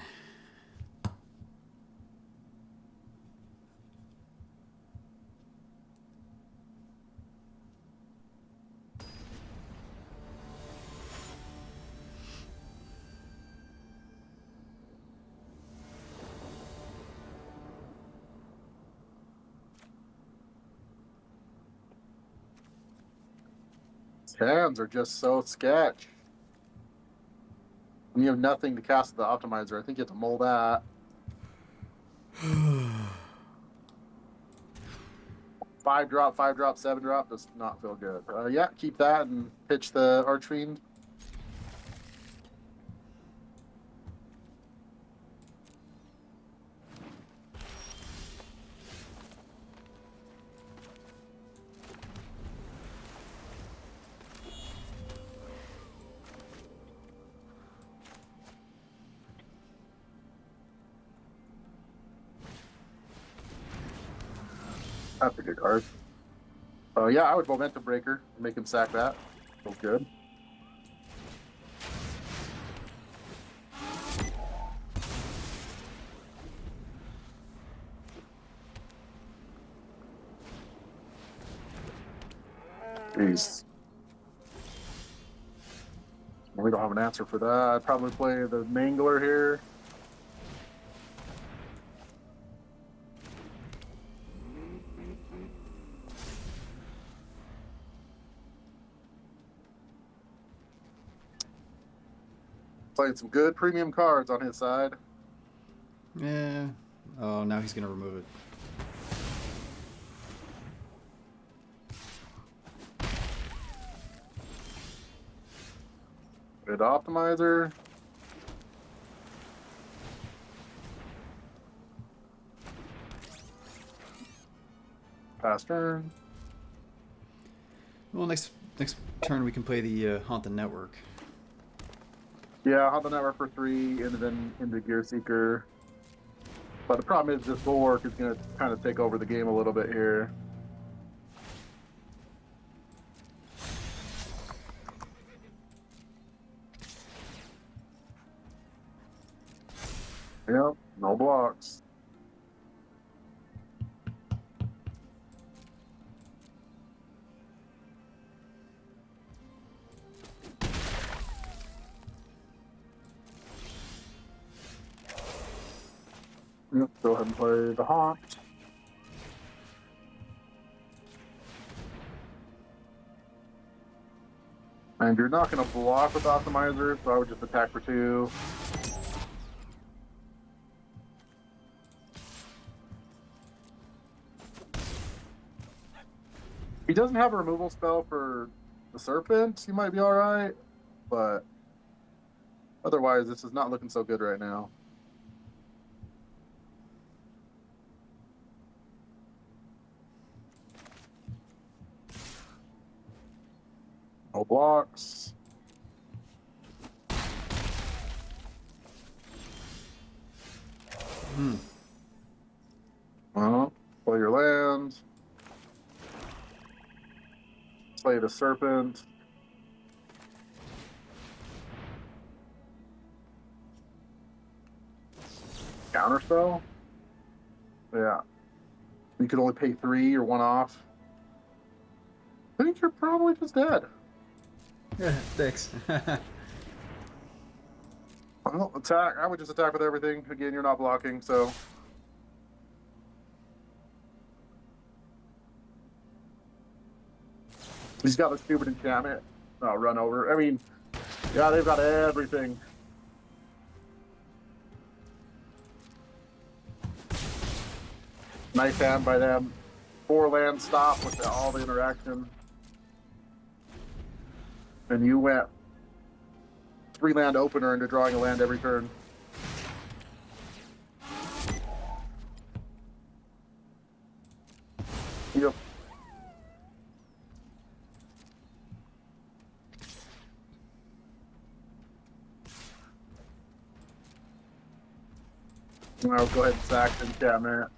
His hands are just so sketch. And you have nothing to cast the optimizer. I think you have to mull that. 5-drop, 5-drop, 7-drop does not feel good. Yeah, keep that and pitch the Archfiend. That's a good card. Yeah, I would Momentum Breaker and make him sack that. Feels good. Jeez. We don't have an answer for that. I'd probably play the Mangler here. Playing some good premium cards on his side. Yeah. Oh, now he's going to remove it. Good optimizer. Pass turn. Well, next turn we can play the Haunt the Network. Yeah, on the network for 3, and then into Gear Seeker. But the problem is this Bulwark is going to kind of take over the game a little bit here. Yep, no blocks. Yep, go ahead and play the Haunt. And you're not going to block with Optimizer, so I would just attack for 2. He doesn't have a removal spell for the Serpent. He might be alright, but otherwise, this is not looking so good right now. No blocks. Well, play your land. Play the Serpent. Counterspell? Yeah. You could only pay 3 or 1 off. I think you're probably just dead. Yeah, thanks. Well, attack. I would just attack with everything. Again, you're not blocking, so. He's got the stupid enchantment. Run over. I mean, yeah, they've got everything. Nice hand by them. 4 land stop with all the interaction. And you went 3 land opener into drawing a land every turn. Yep. I'll go ahead and sack the enchantment.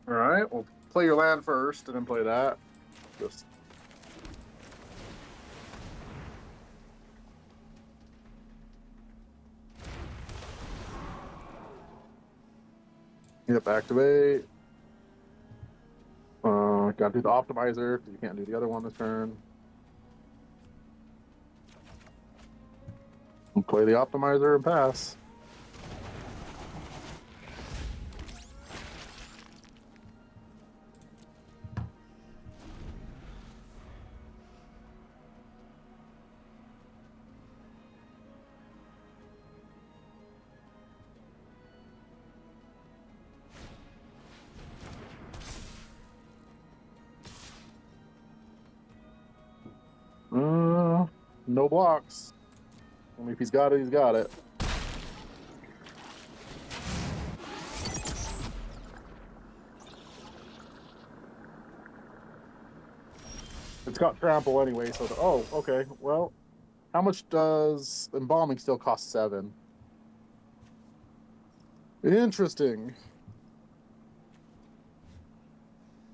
All right, we'll play your land first and then play that. Just activate. Gotta do the optimizer because you can't do the other one this turn. We'll play the optimizer and pass. No blocks. I mean, if he's got it, he's got it. It's got trample anyway, so oh, okay. Well, how much does embalming still cost? 7. Interesting.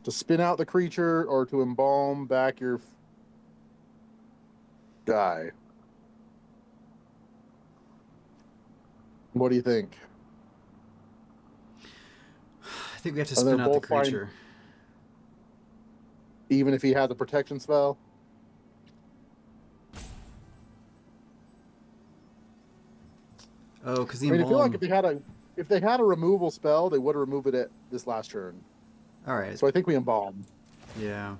To spin out the creature or to embalm back your guy. What do you think? I think we have to spin out the creature. Even if he has a protection spell? Oh, because the I feel like if they had a removal spell, they would have removed it at this last turn. All right. So I think we embalm. Yeah.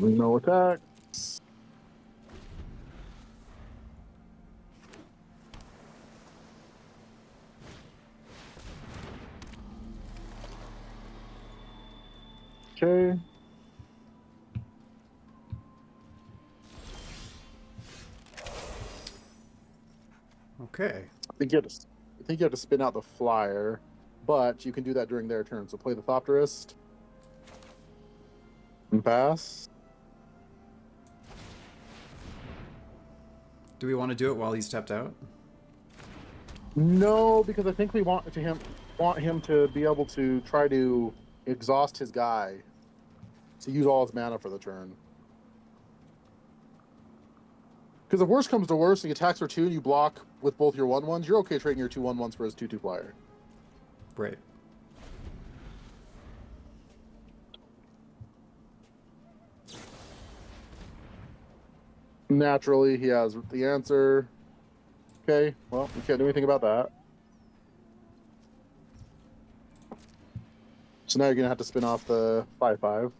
No attack. Okay. Okay. I think you have to spin out the flyer, but you can do that during their turn. So play the Thopterist and pass. Do we want to do it while he's tapped out? No, because I think we want him to be able to try to exhaust his guy to use all his mana for the turn. Because if worst comes to worst, he attacks for 2 and you block with both your 1/1s, you're okay trading your 2/1/1s for his 2/2 flyer. Right. Naturally, he has the answer. Okay, well, we can't do anything about that. So now you're going to have to spin off the 5/5.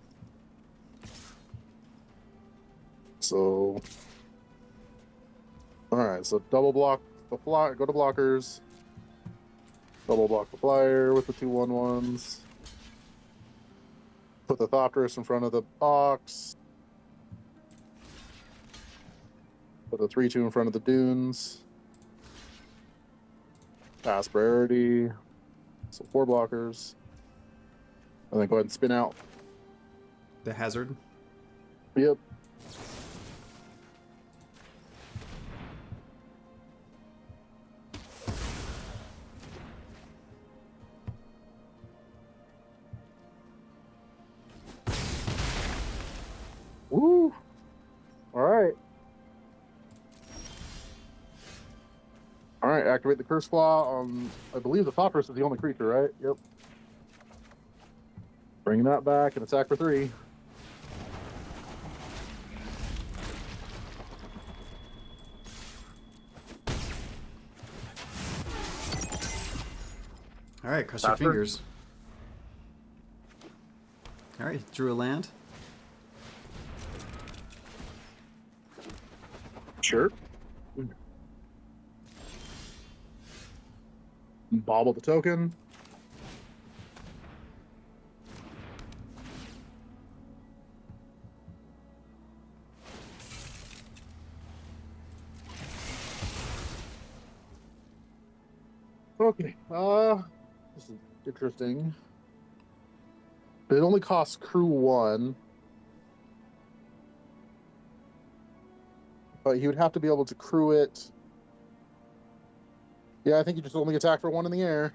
So, all right, so double block the flyer, go to blockers. Double block the flyer with the 2/1/1s. Put the Thopterus in front of the box. Put the 3/2 in front of the dunes. Pass priority. So 4 blockers. And then go ahead and spin out. The hazard? Yep. Woo! All right. Activate the Curse Claw on, I believe the Thopterus is the only creature, right? Yep. Bring that back and attack for 3. All right, cross your fingers. All right, drew a land. Sure. Bobble the token. Okay. This is interesting. It only costs crew 1. But he would have to be able to crew it. Yeah, I think you just only attack for 1 in the air.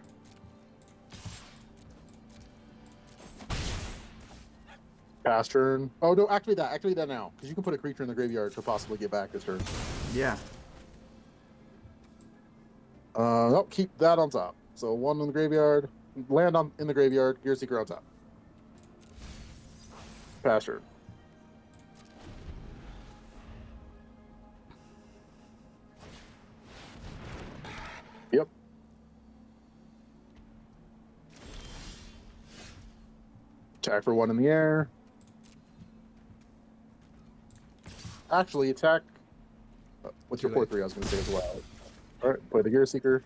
Pass turn. Oh, no, activate that. Activate that now. Because you can put a creature in the graveyard to possibly get back this turn. Yeah. Nope, keep that on top. So 1 in the graveyard. Land in the graveyard. Gear Seeker on top. Pass turn. Yep. Attack for 1 in the air. Actually, attack. What's your 4/3? I was going to say as well. All right, play the Gear Seeker.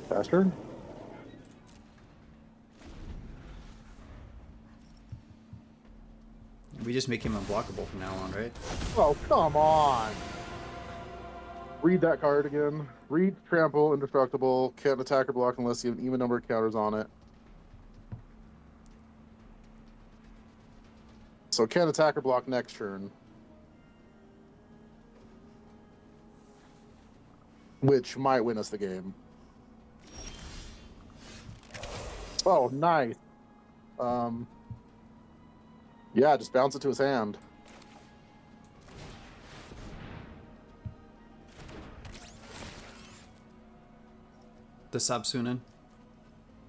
Pass turn. We just make him unblockable from now on, right? Oh, come on. Read that card again. Read Trample, Indestructible. Can't attack or block unless you have an even number of counters on it. So can't attack or block next turn. Which might win us the game. Oh, nice. Yeah, just bounce it to his hand. The Sabsunin.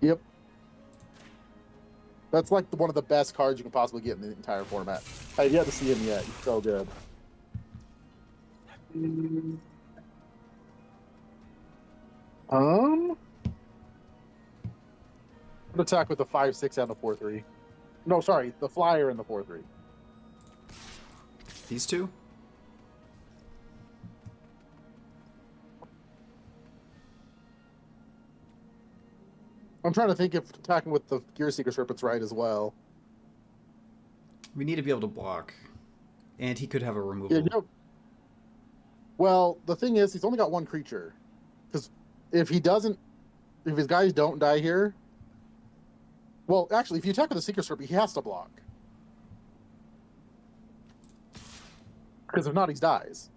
Yep. That's like one of the best cards you can possibly get in the entire format. I've yet to see him yet. He's so good. Attack with the 5/6 and the 4/3. No, sorry, the flyer and the 4/3. These two? I'm trying to think if attacking with the Gear Seeker Serpent's right as well. We need to be able to block. And he could have a removal. Yeah, you know, well, the thing is, he's only got 1 creature. Because if his guys don't die here, well, actually, if you attack with the Seeker Serpent, he has to block. Because if not, he dies.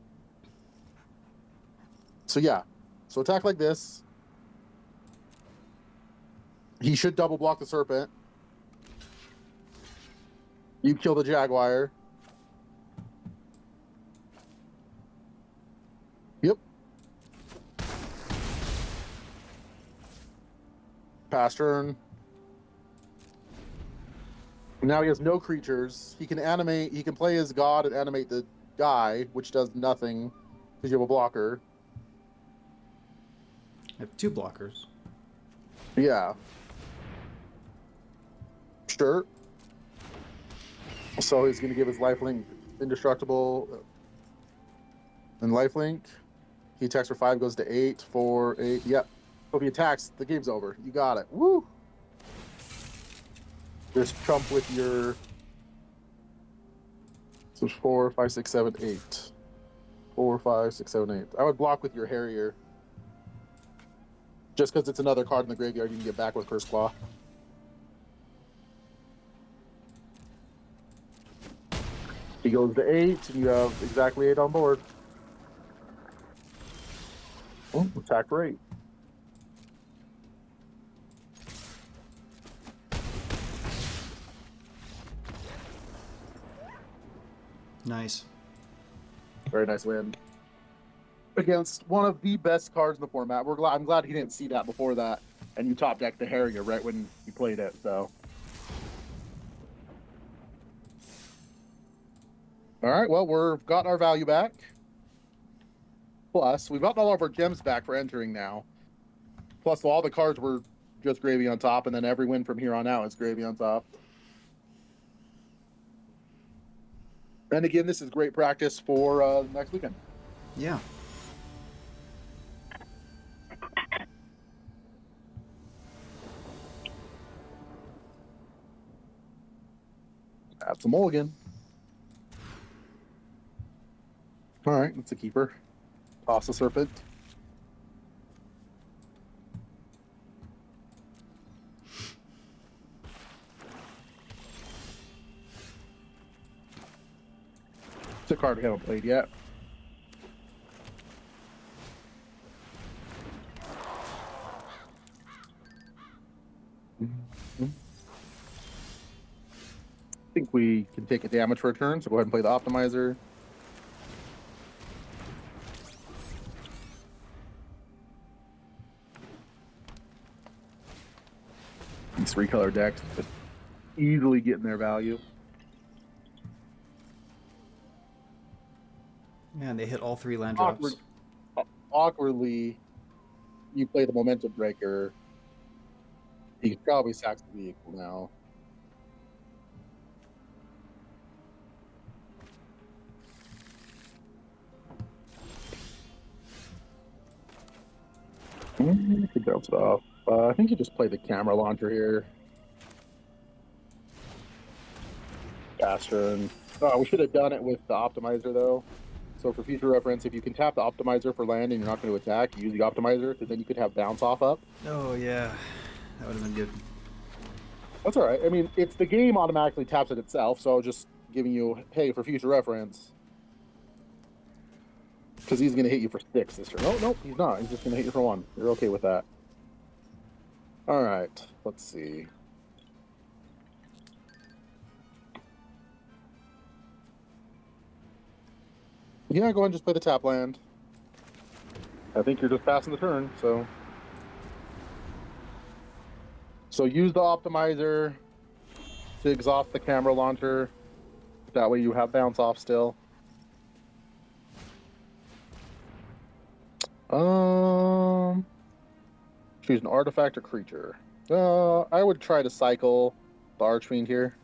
So yeah, so attack like this. He should double block the Serpent. You kill the Jaguar. Yep. Pass turn. Now he has no creatures. He can animate. He can play his god and animate the guy, which does nothing because you have a blocker. I have 2 blockers. Yeah. Sure. So he's going to give his lifelink indestructible and lifelink. He attacks for 5, goes to 8, 4, 8. Yep. So if he attacks, the game's over. You got it. Woo! Just chump with your. So 4, 5, 6, 7, 8. 4, 5, 6, 7, 8. I would block with your Harrier. Just because it's another card in the graveyard you can get back with Curse Claw. He goes to 8, and you have exactly 8 on board. Oh, attack for 8. Nice. Very nice win against one of the best cards in the format. I'm glad he didn't see that before that, and you top decked the Harrier right when he played it. So, all right. Well, we've got our value back. Plus, we've got all of our gems back for entering now. Plus, all the cards were just gravy on top, and then every win from here on out is gravy on top. And again, this is great practice for next weekend. Yeah. Add some mulligan. All right, that's a keeper. Toss a serpent. It's a card we haven't played yet. I think we can take a damage for a turn, so go ahead and play the Optimizer. These 3-color decks could easily get in their value. Yeah, and they hit all 3 land drops. Awkwardly, you play the Momentum Breaker. You can probably sack the vehicle now. I think that's off. I think you just play the camera launcher here. Faster. Oh, we should have done it with the Optimizer though. So for future reference, if you can tap the Optimizer for land and you're not going to attack, use the Optimizer because then you could have bounce off up. Oh yeah, that would have been good. That's all right. I mean, it's the game automatically taps it itself, so just giving you, hey, for future reference. Because he's going to hit you for 6 this turn. Oh, no, he's not. He's just going to hit you for 1. You're okay with that. All right. Let's see. Yeah, go ahead and just play the tap land. I think you're just passing the turn, so. So use the Optimizer to exhaust the camera launcher. That way you have bounce off still. Choose an artifact or creature. I would try to cycle the Archfiend here.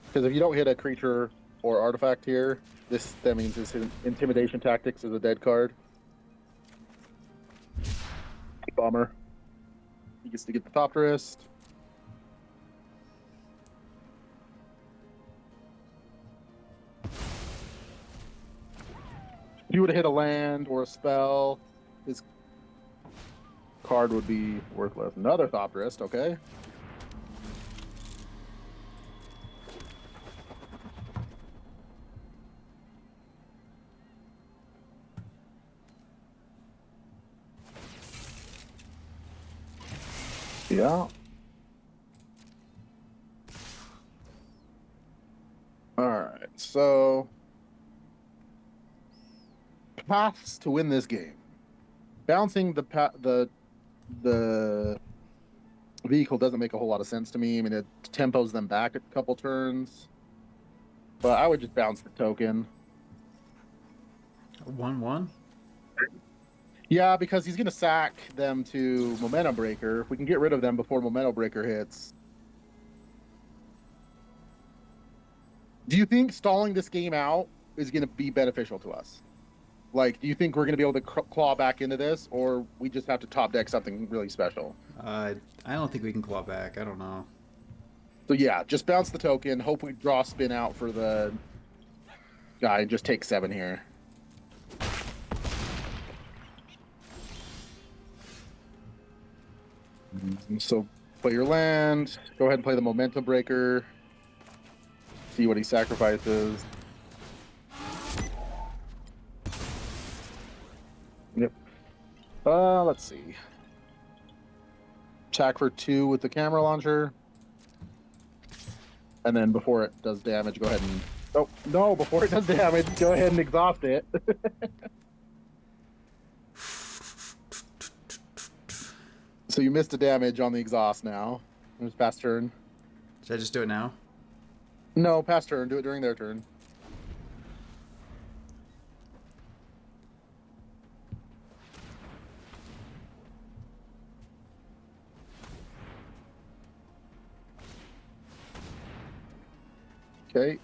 Because if you don't hit a creature or artifact here, that means his Intimidation Tactics is a dead card. Bummer. He gets to get the top wrist. If you would have hit a land or a spell, his card would be worthless. Another top wrist, okay. Yeah. All right, so paths to win this game. Bouncing the vehicle doesn't make a whole lot of sense to me. I mean, it tempos them back a couple turns, but I would just bounce the token. 1/1. Yeah, because he's going to sack them to Momentum Breaker. If we can get rid of them before Momentum Breaker hits. Do you think stalling this game out is going to be beneficial to us? Like, do you think we're going to be able to claw back into this, or we just have to top deck something really special? I don't think we can claw back. I don't know. So yeah, just bounce the token. Hope we draw spin out for the guy and just take 7 here. So play your land. Go ahead and play the Momentum Breaker. See what he sacrifices. Yep. Let's see. Attack for 2 with the camera launcher. And then before it does damage, go ahead and Oh, no, before it does damage, go ahead and exhaust it. So you missed the damage on the exhaust now. It was past turn. Should I just do it now? No, past turn. Do it during their turn. Okay.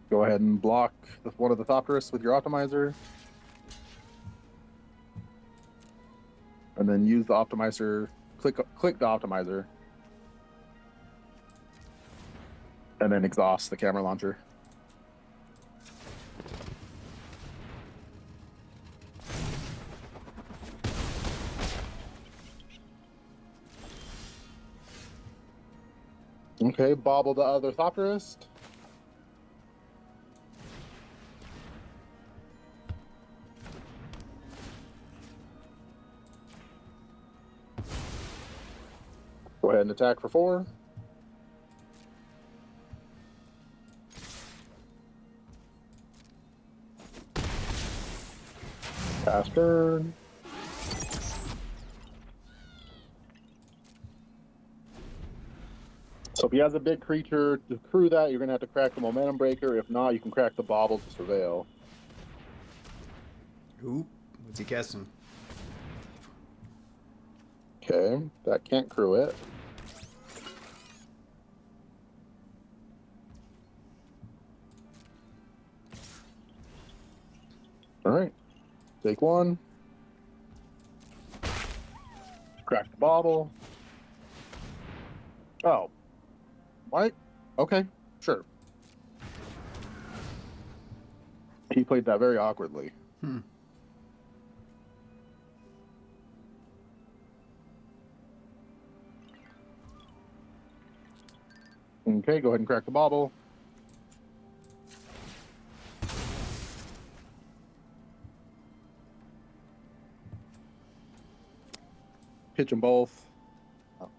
Go ahead and block one of the Thopterists with your optimizer. And then use the optimizer, click the optimizer. And then exhaust the camera launcher. Okay, bobble the other Thopterist. Go ahead and attack for 4. Pass turn. So if he has a big creature to crew that, you're going to have to crack the Momentum Breaker. If not, you can crack the Bobble to Surveil. Oop. What's he casting? Okay, that can't crew it. All right, take 1. Crack the Bobble. Oh, what? Okay, sure. He played that very awkwardly. Okay, go ahead and crack the Bobble. Pitch them both. Oh.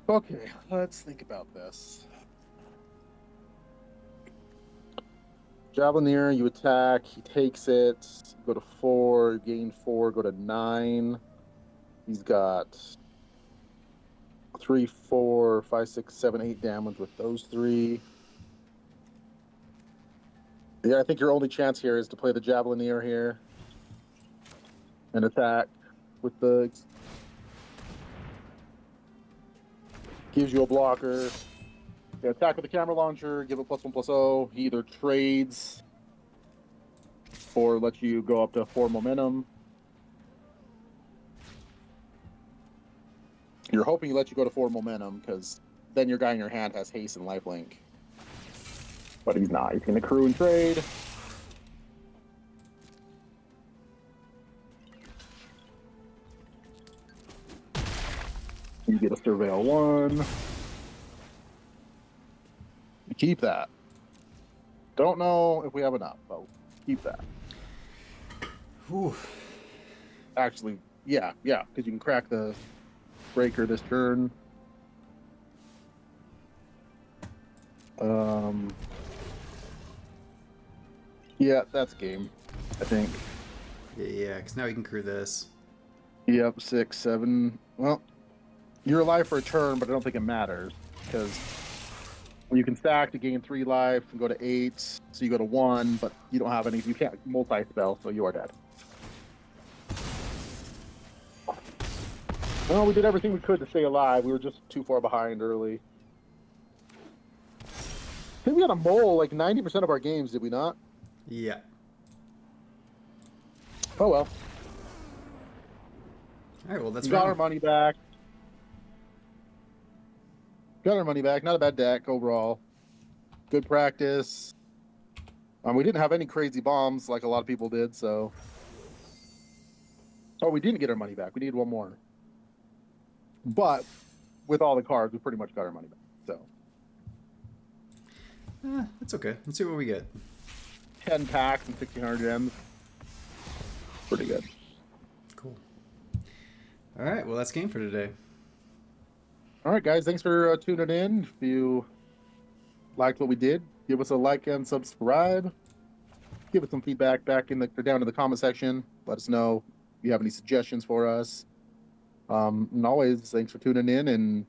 Okay, let's think about this. Javelineer, you attack, he takes it, go to 4, gain 4, go to 9. He's got 3, 4, 5, 6, 7, 8 damage with those 3. Yeah, I think your only chance here is to play the Javelineer here and attack with the... Gives you a blocker. Yeah, attack with the camera launcher, give it +1/+0. He either trades or lets you go up to 4 momentum. You're hoping he lets you go to 4 momentum because then your guy in your hand has haste and lifelink. But he's not. He's going to crew and trade. You get a Surveil 1. You keep that. Don't know if we have enough, but keep that. Whew. Actually, yeah, because you can crack the breaker this turn. Yeah, that's game, I think. Yeah, because now we can crew this. Yep, 6, 7. Well, you're alive for a turn, but I don't think it matters because you can stack to gain 3 life and go to 8, so you go to 1, but you don't have any. You can't multi-spell, so you are dead. Well, we did everything we could to stay alive. We were just too far behind early. I think we had a mole like 90% of our games, did we not? Yeah. Oh well. All right, well, that's We got our money back. Got our money back. Not a bad deck overall. Good practice. We didn't have any crazy bombs like a lot of people did, so. Oh, we didn't get our money back. We need one more. But with all the cards, we pretty much got our money back. So It's okay. Let's see what we get. 10 packs and 1,600 gems. Pretty good. Cool. All right. Well, that's game for today. All right, guys. Thanks for tuning in. If you liked what we did, give us a like and subscribe. Give us some feedback back in the or down in the comment section. Let us know if you have any suggestions for us. And always, thanks for tuning in, and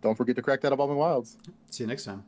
don't forget to crack that Evolving Wilds. See you next time.